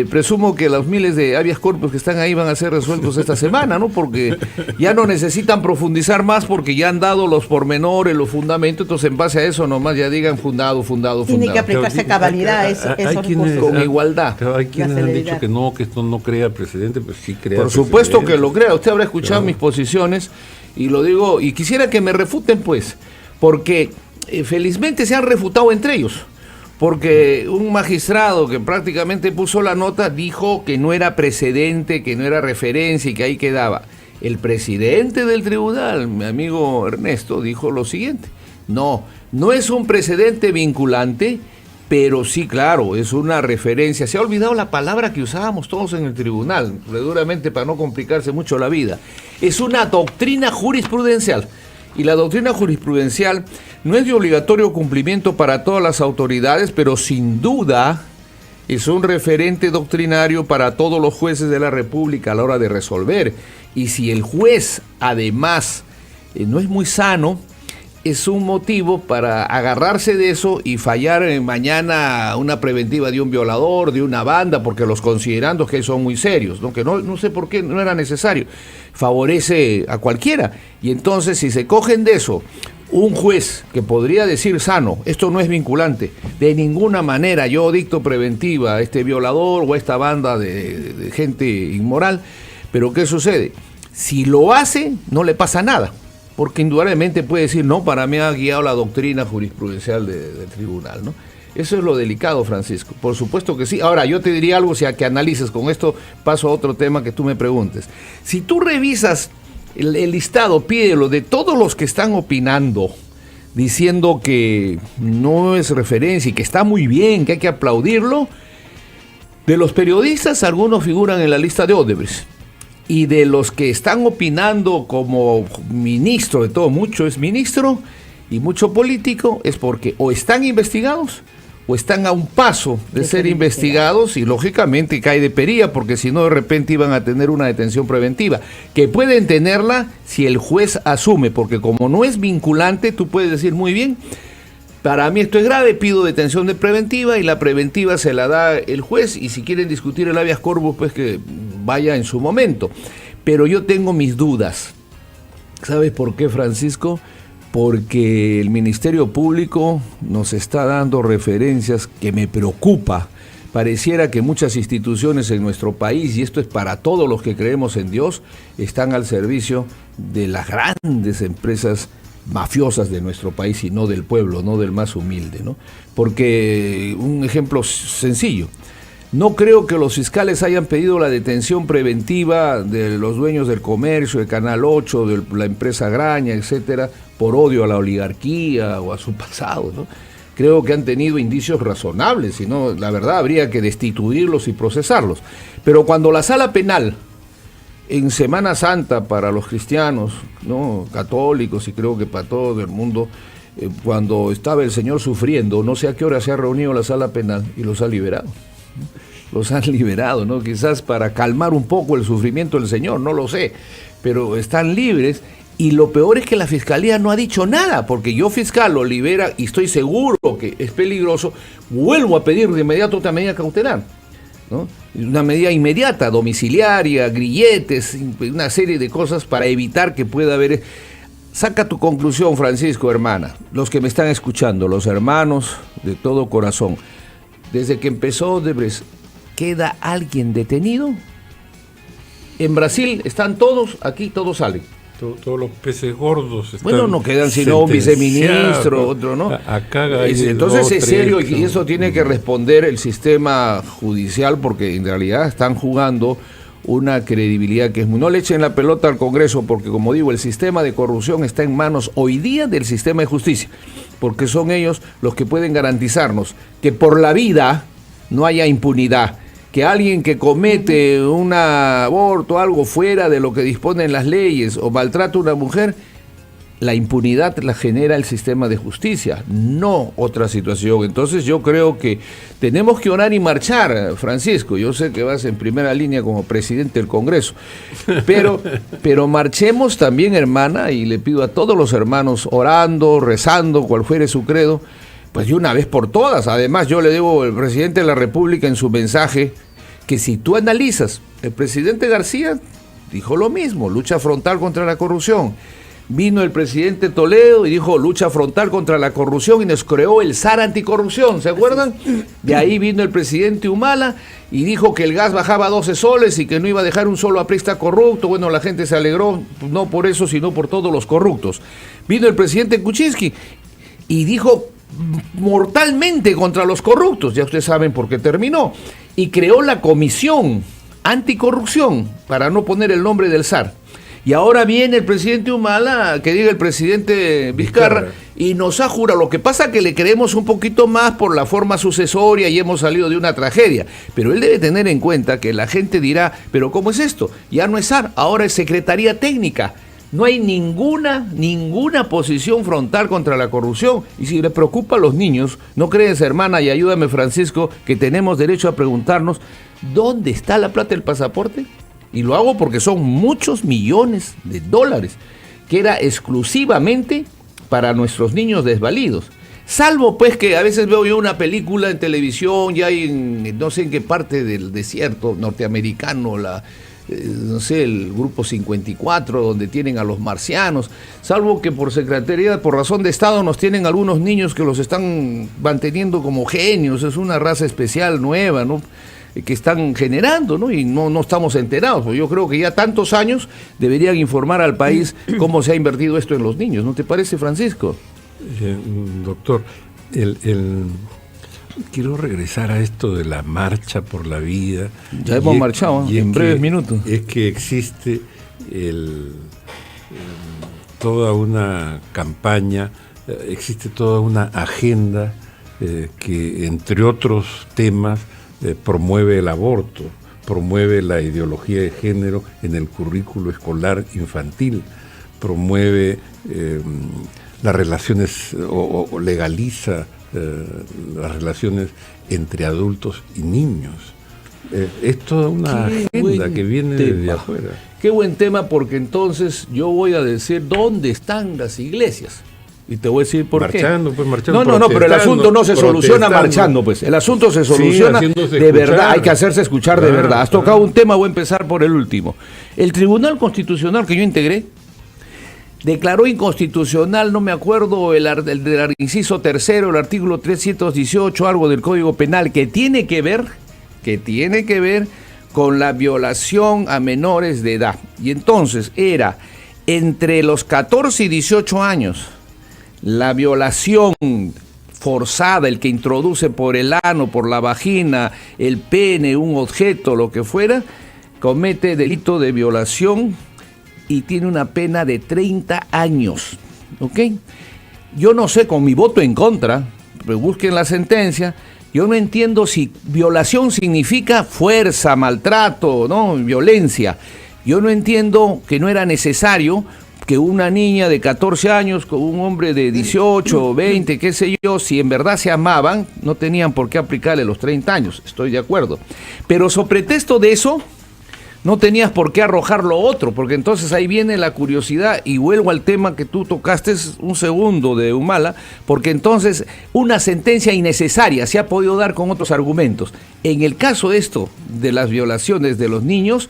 Presumo que los miles de habeas corpus que están ahí van a ser resueltos esta semana, ¿no? Porque ya no necesitan profundizar más porque ya han dado los pormenores, los fundamentos, entonces en base a eso nomás ya digan fundado. Tiene que aplicarse a cabalidad esos recursos. Con igualdad. Claro, hay quienes han dicho que esto no crea presidente, pues sí crea Por presidente. supuesto que lo crea. Usted habrá escuchado Claro. mis posiciones y lo digo, y quisiera que me refuten pues, porque felizmente se han refutado entre ellos, porque un magistrado que prácticamente puso la nota dijo que no era precedente, que no era referencia y que ahí quedaba. El presidente del tribunal, mi amigo Ernesto, dijo lo siguiente: no es un precedente vinculante, pero sí, claro, es una referencia. Se ha olvidado la palabra que usábamos todos en el tribunal, reduramente para no complicarse mucho la vida. Es una doctrina jurisprudencial. Y la doctrina jurisprudencial no es de obligatorio cumplimiento para todas las autoridades, pero sin duda es un referente doctrinario para todos los jueces de la República a la hora de resolver. Y si el juez, además, no es muy sano, es un motivo para agarrarse de eso y fallar mañana una preventiva de un violador, de una banda, porque los considerando que son muy serios, ¿no? Que no sé por qué no era necesario. Favorece a cualquiera. Y entonces, si se cogen de eso, un juez que podría decir sano, esto no es vinculante, de ninguna manera yo dicto preventiva a este violador o a esta banda de gente inmoral, pero ¿qué sucede? Si lo hace, no le pasa nada. Porque indudablemente puede decir, no, para mí ha guiado la doctrina jurisprudencial del tribunal, ¿no? Eso es lo delicado, Francisco. Por supuesto que sí. Ahora, yo te diría algo, si a que analices, con esto paso a otro tema que tú me preguntes. Si tú revisas el listado, pídelo, de todos los que están opinando, diciendo que no es referencia y que está muy bien, que hay que aplaudirlo, de los periodistas, algunos figuran en la lista de Odebrecht. Y de los que están opinando como ministro, de todo, mucho es ministro y mucho político, es porque o están investigados o están a un paso de ser investigados y lógicamente cae de pería, porque si no de repente iban a tener una detención preventiva, que pueden tenerla si el juez asume, porque como no es vinculante, tú puedes decir muy bien, para mí esto es grave, pido detención de preventiva y la preventiva se la da el juez y si quieren discutir el habeas corpus, pues que vaya en su momento. Pero yo tengo mis dudas. ¿Sabes por qué, Francisco? Porque el Ministerio Público nos está dando referencias que me preocupa. Pareciera que muchas instituciones en nuestro país, y esto es para todos los que creemos en Dios, están al servicio de las grandes empresas mafiosas de nuestro país y no del pueblo, no del más humilde, ¿no? Porque un ejemplo sencillo, no creo que los fiscales hayan pedido la detención preventiva de los dueños del comercio, de Canal 8, de la empresa Graña, etcétera, por odio a la oligarquía o a su pasado, ¿no? Creo que han tenido indicios razonables, si no, la verdad habría que destituirlos y procesarlos. Pero cuando la sala penal, en Semana Santa para los cristianos, ¿no?, católicos y creo que para todo el mundo, cuando estaba el Señor sufriendo, no sé a qué hora se ha reunido la sala penal y los ha liberado. Los han liberado, ¿no? Quizás para calmar un poco el sufrimiento del Señor, no lo sé, pero están libres. Y lo peor es que la Fiscalía no ha dicho nada, porque yo, fiscal, lo libera y estoy seguro que es peligroso, vuelvo a pedir de inmediato otra medida cautelar, ¿no? Una medida inmediata, domiciliaria, grilletes, una serie de cosas para evitar que pueda haber... Saca tu conclusión, Francisco, hermana, los que me están escuchando, los hermanos de todo corazón. Desde que empezó Odebrecht, ¿queda alguien detenido? En Brasil están todos, aquí todos salen. Todos los peces gordos están... Bueno, no quedan sino un viceministro, otro, ¿no? Acá hay entonces dos, es serio tres, y eso tiene que responder el sistema judicial, porque en realidad están jugando una credibilidad que es muy... No le echen la pelota al Congreso, porque como digo, el sistema de corrupción está en manos hoy día del sistema de justicia, porque son ellos los que pueden garantizarnos que por la vida no haya impunidad, que alguien que comete un aborto, algo fuera de lo que disponen las leyes, o maltrata a una mujer, la impunidad la genera el sistema de justicia, no otra situación. Entonces yo creo que tenemos que orar y marchar, Francisco. Yo sé que vas en primera línea como presidente del Congreso, pero marchemos también, hermana, y le pido a todos los hermanos orando, rezando, cual fuere su credo, pues de una vez por todas. Además, yo le debo al presidente de la República en su mensaje que si tú analizas, el presidente García dijo lo mismo, lucha frontal contra la corrupción. Vino el presidente Toledo y dijo lucha frontal contra la corrupción y nos creó el SAR anticorrupción, ¿se acuerdan? De ahí vino el presidente Humala y dijo que el gas bajaba a 12 soles y que no iba a dejar un solo aprista corrupto. Bueno, la gente se alegró, no por eso, sino por todos los corruptos. Vino el presidente Kuczynski y dijo mortalmente contra los corruptos, ya ustedes saben por qué terminó, y creó la comisión anticorrupción para no poner el nombre del SAR. Y ahora viene el presidente Humala, que diga el presidente Vizcarra, y nos ha jurado. Lo que pasa que le creemos un poquito más por la forma sucesoria y hemos salido de una tragedia. Pero él debe tener en cuenta que la gente dirá, pero ¿cómo es esto? Ya no es SAR, ahora es Secretaría Técnica. No hay ninguna posición frontal contra la corrupción. Y si le preocupa a los niños, no crees, hermana, y ayúdame, Francisco, que tenemos derecho a preguntarnos, ¿dónde está la plata del pasaporte? Y lo hago porque son muchos millones de dólares, que era exclusivamente para nuestros niños desvalidos. Salvo pues que a veces veo yo una película en televisión, ya en no sé en qué parte del desierto norteamericano, no sé, el grupo 54, donde tienen a los marcianos, salvo que por secretaría, por razón de Estado, nos tienen algunos niños que los están manteniendo como genios, es una raza especial nueva, ¿no?, que están generando, ¿no? Y no estamos enterados. Pues yo creo que ya tantos años deberían informar al país cómo se ha invertido esto en los niños. ¿No te parece, Francisco? Doctor, quiero regresar a esto de la marcha por la vida. Ya hemos marchado en breves minutos. Es que existe toda una campaña, existe toda una agenda que, entre otros temas, promueve el aborto, promueve la ideología de género en el currículo escolar infantil, promueve las relaciones o legaliza las relaciones entre adultos y niños. Es toda una agenda que viene desde afuera. Qué buen tema, porque entonces yo voy a decir dónde están las iglesias. Y te voy a decir por qué. Marchando, no, pero el asunto no se soluciona marchando, pues. El asunto se soluciona de verdad, hay que hacerse escuchar de verdad. Has tocado un tema, voy a empezar por el último. El Tribunal Constitucional que yo integré declaró inconstitucional, no me acuerdo, el del inciso tercero, el artículo 318, algo del Código Penal, que tiene que ver con la violación a menores de edad. Y entonces era entre los 14 y 18 años, la violación forzada, el que introduce por el ano, por la vagina, el pene, un objeto, lo que fuera, comete delito de violación y tiene una pena de 30 años. ¿Ok? Yo no sé, con mi voto en contra, pero busquen la sentencia, yo no entiendo si violación significa fuerza, maltrato, ¿no? Violencia. Yo no entiendo que no era necesario que una niña de 14 años con un hombre de 18 o 20, qué sé yo, si en verdad se amaban, no tenían por qué aplicarle los 30 años, estoy de acuerdo. Pero sobre pretexto de eso, no tenías por qué arrojar lo otro, porque entonces ahí viene la curiosidad, y vuelvo al tema que tú tocaste un segundo de Humala, porque entonces una sentencia innecesaria se ha podido dar con otros argumentos. En el caso esto de las violaciones de los niños,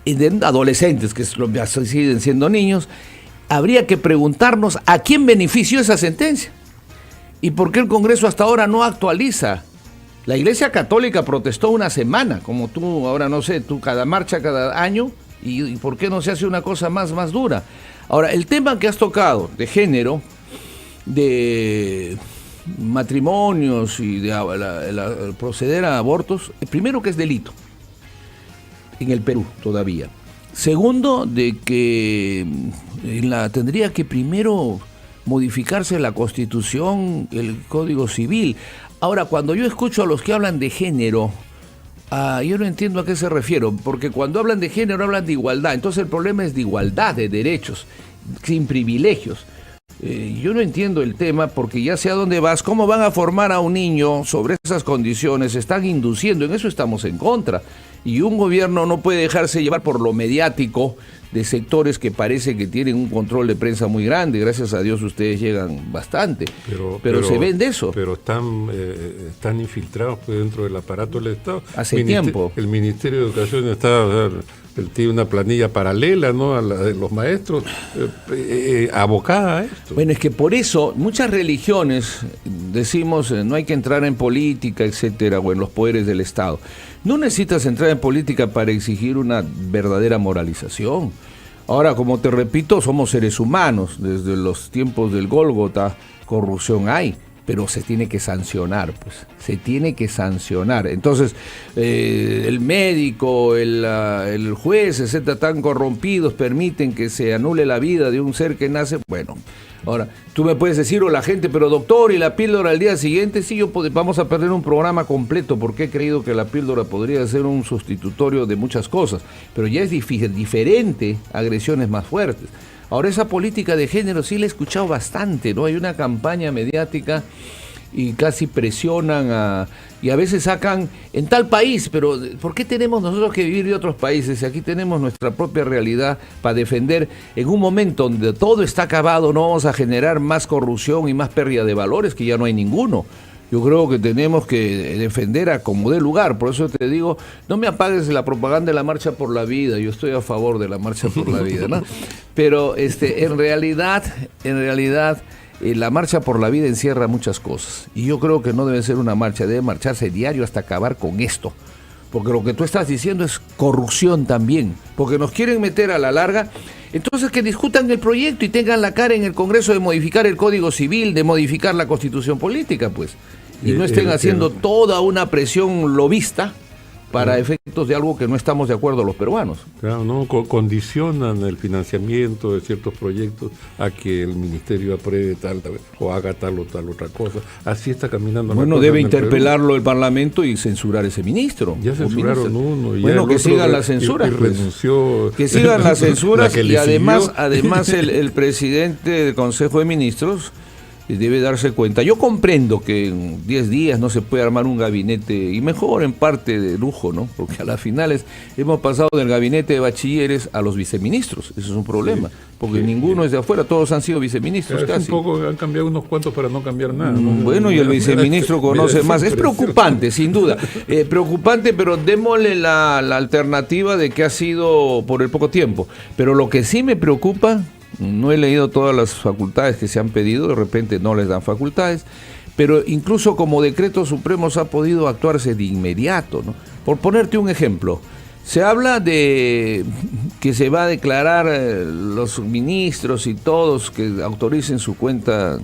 de adolescentes que siguen siendo niños, habría que preguntarnos a quién benefició esa sentencia y por qué el Congreso hasta ahora no actualiza. La Iglesia Católica protestó una semana, como tú, ahora no sé, tú cada marcha cada año, y por qué no se hace una cosa más dura. Ahora, el tema que has tocado de género, de matrimonios y de proceder a abortos, primero que es delito en el Perú todavía. Segundo, de que tendría que primero modificarse la Constitución, el Código Civil. Ahora, cuando yo escucho a los que hablan de género, yo no entiendo a qué se refieren, porque cuando hablan de género hablan de igualdad, entonces el problema es de igualdad de derechos, sin privilegios. Yo no entiendo el tema, porque ya sé a dónde vas, cómo van a formar a un niño sobre esas condiciones, están induciendo, en eso estamos en contra. Y un gobierno no puede dejarse llevar por lo mediático de sectores que parece que tienen un control de prensa muy grande. Gracias a Dios ustedes llegan bastante, pero se ven de eso. Pero están infiltrados pues, dentro del aparato del Estado. Hace tiempo. El Ministerio de Educación está... Él tiene una planilla paralela, ¿no?, a la de los maestros, abocada a esto. Bueno, es que por eso muchas religiones decimos no hay que entrar en política, etcétera, o en los poderes del Estado. No necesitas entrar en política para exigir una verdadera moralización. Ahora, como te repito, somos seres humanos. Desde los tiempos del Gólgota, corrupción hay. Pero se tiene que sancionar, pues, se tiene que sancionar. Entonces, el médico, el juez, etcétera, tan corrompidos, permiten que se anule la vida de un ser que nace. Bueno, ahora, tú me puedes decir, o la gente, pero doctor, ¿y la píldora al día siguiente? Sí, vamos a perder un programa completo, porque he creído que la píldora podría ser un sustitutorio de muchas cosas, pero ya es diferente, agresiones más fuertes. Ahora, esa política de género sí la he escuchado bastante, ¿no? Hay una campaña mediática y casi presionan y a veces sacan en tal país, pero ¿por qué tenemos nosotros que vivir de otros países? Aquí tenemos nuestra propia realidad para defender. En un momento donde todo está acabado, no vamos a generar más corrupción y más pérdida de valores, que ya no hay ninguno. Yo creo que tenemos que defender a como dé lugar. Por eso te digo, no me apagues la propaganda de la Marcha por la Vida. Yo estoy a favor de la Marcha por la Vida, ¿no? Pero en realidad, la Marcha por la Vida encierra muchas cosas. Y yo creo que no debe ser una marcha, debe marcharse diario hasta acabar con esto. Porque lo que tú estás diciendo es corrupción también. Porque nos quieren meter a la larga. Entonces que discutan el proyecto y tengan la cara en el Congreso de modificar el Código Civil, de modificar la Constitución Política, pues. Y no estén haciendo toda una presión lobista para efectos de algo que no estamos de acuerdo los peruanos. Claro, no condicionan el financiamiento de ciertos proyectos a que el ministerio apruebe tal o haga tal o tal otra cosa. Así está caminando. Bueno, debe interpelarlo el Parlamento y censurar ese ministro. Ya censuraron uno. Y bueno, que sigan las censuras. Que sigan las censuras y además el presidente del Consejo de Ministros debe darse cuenta. Yo comprendo que en 10 días no se puede armar un gabinete, y mejor en parte de lujo, ¿no? Porque a las finales hemos pasado del gabinete de bachilleres a los viceministros. Eso es un problema, porque ninguno es de afuera, todos han sido viceministros casi. Un poco han cambiado unos cuantos para no cambiar nada, ¿no? Bueno, y el viceministro conoce más. Es preocupante, sin duda. Preocupante, pero démosle la alternativa de que ha sido por el poco tiempo. Pero lo que sí me preocupa... No he leído todas las facultades que se han pedido, de repente no les dan facultades, pero incluso como decretos supremos ha podido actuarse de inmediato, ¿no? Por ponerte un ejemplo, se habla de que se va a declarar los ministros y todos que autoricen su cuenta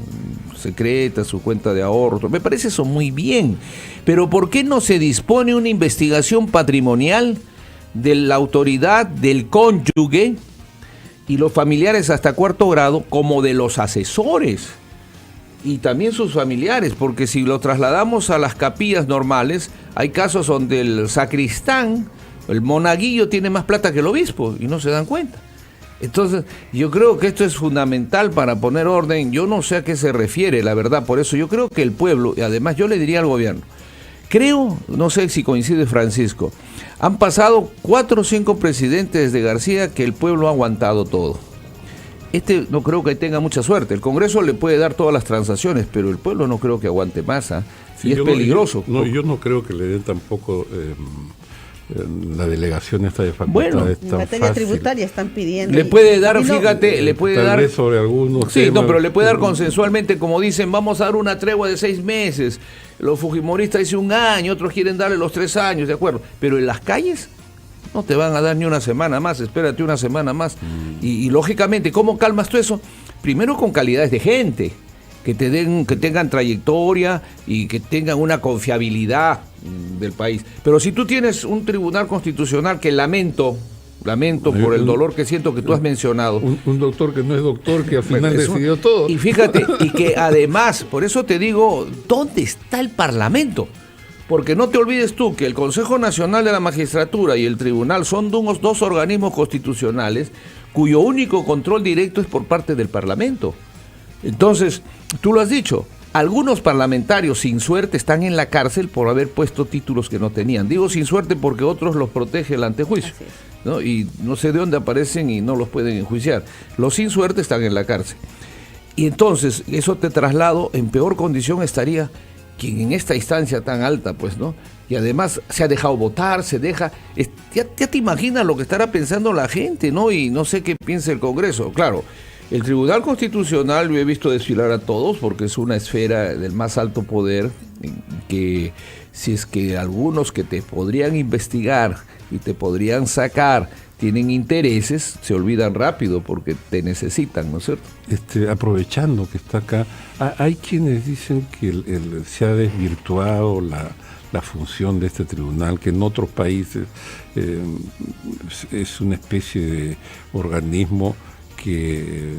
secreta, su cuenta de ahorro. Me parece eso muy bien, pero ¿por qué no se dispone una investigación patrimonial de la autoridad del cónyuge y los familiares hasta cuarto grado, como de los asesores y también sus familiares? Porque si lo trasladamos a las capillas normales, hay casos donde el sacristán, el monaguillo, tiene más plata que el obispo y no se dan cuenta. Entonces, yo creo que esto es fundamental para poner orden. Yo no sé a qué se refiere, la verdad. Por eso yo creo que el pueblo, y además yo le diría al gobierno, creo, no sé si coincide Francisco, han pasado 4 o 5 presidentes de García que el pueblo ha aguantado todo. No creo que tenga mucha suerte. El Congreso le puede dar todas las transacciones, pero el pueblo no creo que aguante más. Sí, y es peligroso. Yo no creo que le den tampoco la delegación esta de facultades. Bueno, en materia tributaria están pidiendo. Le puede dar, fíjate, le puede dar sobre algunos sí, temas, no, pero le puede dar consensualmente, como dicen, vamos a dar una tregua de 6 meses. Los fujimoristas dicen 1 año, otros quieren darle los 3 años, de acuerdo. Pero en las calles no te van a dar ni una semana más, espérate una semana más. Y lógicamente, ¿cómo calmas tú eso? Primero con calidades de gente, que tengan trayectoria y que tengan una confiabilidad del país. Pero si tú tienes un tribunal constitucional que lamento por el dolor que siento que tú has mencionado. Un doctor que no es doctor, que al final decidió todo. Y fíjate, y que además, por eso te digo, ¿dónde está el Parlamento? Porque no te olvides tú que el Consejo Nacional de la Magistratura y el Tribunal son 2 organismos constitucionales cuyo único control directo es por parte del Parlamento. Entonces, tú lo has dicho, algunos parlamentarios sin suerte están en la cárcel por haber puesto títulos que no tenían. Digo sin suerte porque otros los protege el antejuicio, ¿no? Y no sé de dónde aparecen y no los pueden enjuiciar. Los sin suerte están en la cárcel. Y entonces, eso te traslado, en peor condición estaría quien en esta instancia tan alta, pues, ¿no? Y además se ha dejado votar, ya te imaginas lo que estará pensando la gente, ¿no? Y no sé qué piensa el Congreso. Claro, el Tribunal Constitucional lo he visto desfilar a todos porque es una esfera del más alto poder que si es que algunos que te podrían investigar y te podrían sacar tienen intereses, se olvidan rápido porque te necesitan, ¿no es cierto? Aprovechando que está acá, hay quienes dicen que se ha desvirtuado la función de este tribunal, que en otros países es una especie de organismo que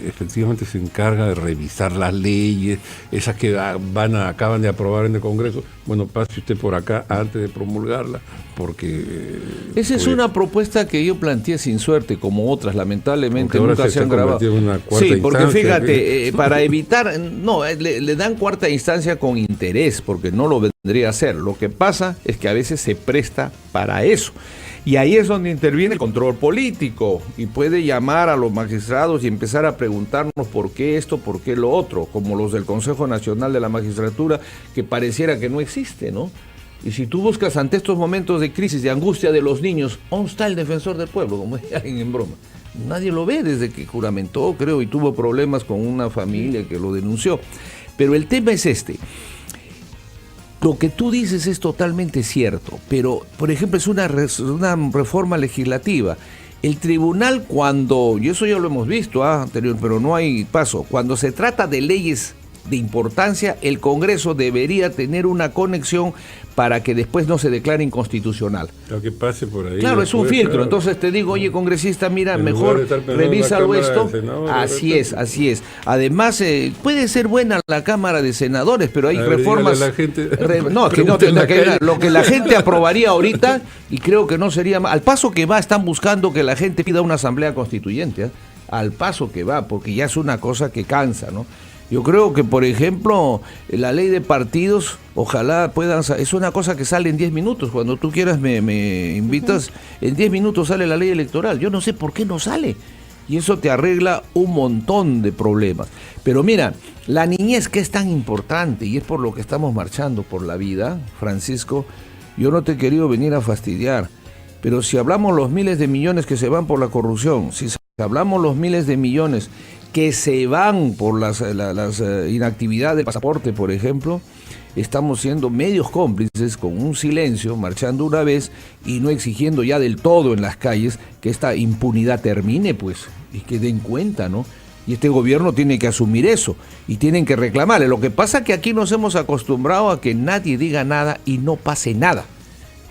efectivamente se encarga de revisar las leyes, esas que acaban de aprobar en el Congreso. Bueno, pase usted por acá antes de promulgarla, porque... Esa es una propuesta que yo planteé sin suerte, como otras, lamentablemente nunca se han grabado. Sí, porque fíjate, para evitar... No, le dan cuarta instancia con interés, porque no lo vendría a hacer. Lo que pasa es que a veces se presta para eso. Y ahí es donde interviene el control político y puede llamar a los magistrados y empezar a preguntarnos por qué esto, por qué lo otro, como los del Consejo Nacional de la Magistratura, que pareciera que no existe, ¿no? Y si tú buscas ante estos momentos de crisis, de angustia de los niños, ¿dónde está el defensor del pueblo? Como dice alguien en broma. Nadie lo ve desde que juramentó, creo, y tuvo problemas con una familia que lo denunció. Pero el tema es este. Lo que tú dices es totalmente cierto, pero, por ejemplo, es una reforma legislativa. El tribunal cuando, y eso ya lo hemos visto anterior, pero no hay paso, cuando se trata de leyes de importancia, el Congreso debería tener una conexión para que después no se declare inconstitucional. Lo que pase por ahí. Claro, es un filtro. Claro. Entonces te digo, oye, congresista, mira, mejor revísalo esto. Así es. Además, puede ser buena la Cámara de Senadores, pero hay reformas... La gente, lo que la gente aprobaría ahorita, y creo que no sería mal. Al paso que va, están buscando que la gente pida una asamblea constituyente, al paso que va, porque ya es una cosa que cansa, ¿no? Yo creo que, por ejemplo, la ley de partidos, ojalá puedan... Es una cosa que sale en 10 minutos. Cuando tú quieras me invitas, en 10 minutos sale la ley electoral. Yo no sé por qué no sale. Y eso te arregla un montón de problemas. Pero mira, la niñez que es tan importante, y es por lo que estamos marchando por la vida, Francisco, yo no te he querido venir a fastidiar, pero si hablamos los miles de millones que se van por la corrupción, si hablamos los miles de millones que se van por las inactividades del pasaporte, por ejemplo, estamos siendo medios cómplices con un silencio, marchando una vez y no exigiendo ya del todo en las calles que esta impunidad termine, pues, y que den cuenta, ¿no? Y este gobierno tiene que asumir eso y tienen que reclamarle. Lo que pasa es que aquí nos hemos acostumbrado a que nadie diga nada y no pase nada.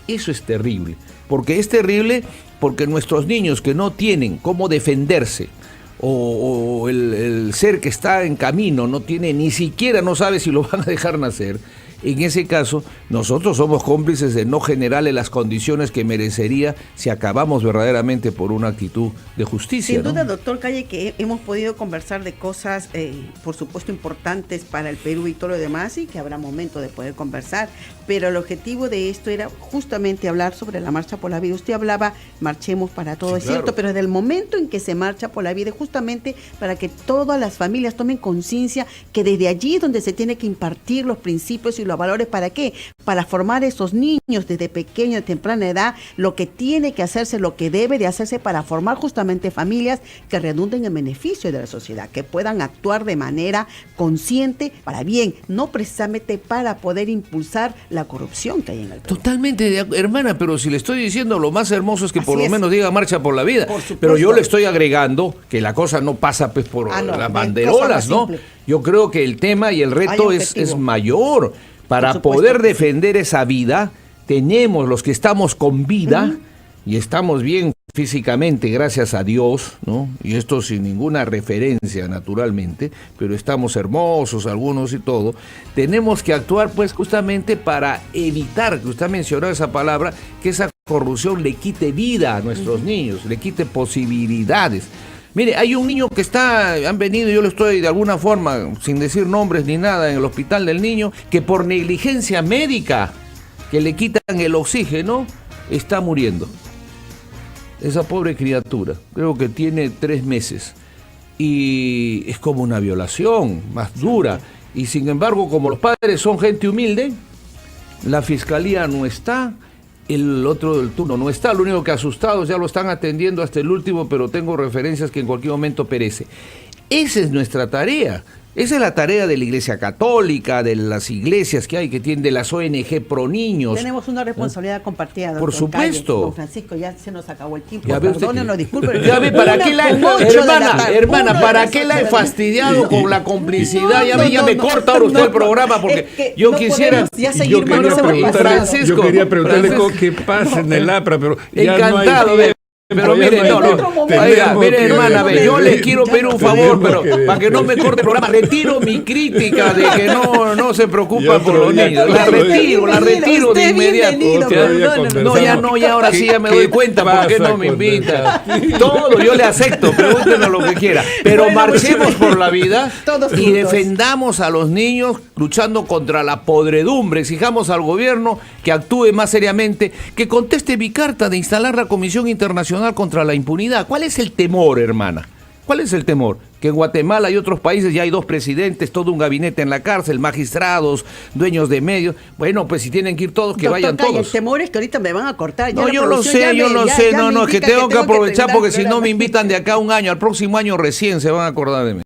Eso es terrible, porque es terrible porque nuestros niños que no tienen cómo defenderse, o el ser que está en camino no tiene, ni siquiera no sabe si lo van a dejar nacer, en ese caso nosotros somos cómplices de no generarle las condiciones que merecería si acabamos verdaderamente por una actitud de justicia. Sin duda, ¿no? doctor Calle, que hemos podido conversar de cosas, por supuesto, importantes para el Perú y todo lo demás, y que habrá momento de poder conversar, pero el objetivo de esto era justamente hablar sobre la marcha por la vida. Usted hablaba, marchemos para todo, Sí, es cierto, claro. pero desde el momento en que se marcha por la vida, justamente para que todas las familias tomen conciencia que desde allí es donde se tiene que impartir los principios y los valores. ¿Para qué? Para formar a esos niños desde pequeños, de temprana edad, lo que tiene que hacerse, lo que debe de hacerse para formar justamente familias que redunden en beneficio de la sociedad, que puedan actuar de manera consciente para bien, no precisamente para poder impulsar la corrupción que hay en el Perú. Totalmente, hermana, pero si le estoy diciendo, lo más hermoso es que Así por lo es. menos diga marcha por la vida. Por supuesto. Pero yo le estoy agregando que la cosa no pasa pues por No, las cosa banderolas, más ¿no? simple. Yo creo que el tema y el reto Hay es objetivo. mayor. Para Por supuesto poder que sí. defender esa vida, tenemos los que estamos con vida y estamos bien físicamente, gracias a Dios, ¿no? Y esto sin ninguna referencia, naturalmente, pero estamos hermosos algunos y todo. Tenemos que actuar, pues, justamente para evitar, que usted mencionó esa palabra, que esa corrupción le quite vida a nuestros niños, le quite posibilidades. Mire, hay un niño que han venido, yo le estoy de alguna forma, sin decir nombres ni nada, en el hospital del niño, que por negligencia médica, que le quitan el oxígeno, está muriendo. Esa pobre criatura, creo que tiene 3 meses. Y es como una violación más dura. Y sin embargo, como los padres son gente humilde, la fiscalía no está, el otro del turno no está, lo único que asustados ya lo están atendiendo hasta el último, pero tengo referencias que en cualquier momento perece. Esa es nuestra tarea. Esa es la tarea de la Iglesia Católica, de las iglesias que hay, que tienen, de las ONG pro niños. Tenemos una responsabilidad compartida, doctor Por supuesto. Calle. Don Francisco, ya se nos acabó el tiempo. Ya ve usted Perdónenos, que- disculpen. Ya ve, ¿para qué la hermana, Una ¿para de qué las la he ocho de la- fastidiado con la complicidad? Ya No, ve, ya no, me no, corta ahora usted no, el programa es porque que yo no quisiera. podemos ya seguir Yo más, quería no se puede preguntarle, pasar. yo quería preguntarle Francisco. qué pasa en el APRA, pero ya no hay Encantado, ve. Pero tiempo, ya mire, hay no, tiempo. oiga, Tenemos mire, que hermana, ve, yo le despedir. quiero pedir un Tenemos favor, pero que para que no me corte el programa, retiro mi crítica de que no se Y preocupa otro por los día, niños. La otro día. retiro de Usted inmediato. bienvenido, Otro día No, ya ahora sí ya me doy cuenta, ¿por qué no me invita? Todo, yo le acepto, pregúntenos lo que quiera. Pero Bueno, marchemos por la vida Todos y juntos. defendamos a los niños luchando contra la podredumbre. Exijamos al gobierno que actúe más seriamente, que conteste mi carta de instalar la Comisión Internacional contra la Impunidad. ¿Cuál es el temor, hermana? ¿Cuál es el temor? Que en Guatemala y otros países ya hay 2 presidentes, todo un gabinete en la cárcel, magistrados, dueños de medios. Bueno, pues si tienen que ir todos, que Doctor vayan Calle, todos. El temor es que ahorita me van a cortar. Ya No, la yo lo producción sé, ya yo me- lo ya- sé, ya no, me es que indica tengo que aprovechar terminar porque el si no programa. me invitan de acá a un año, al próximo año recién se van a acordar de mí.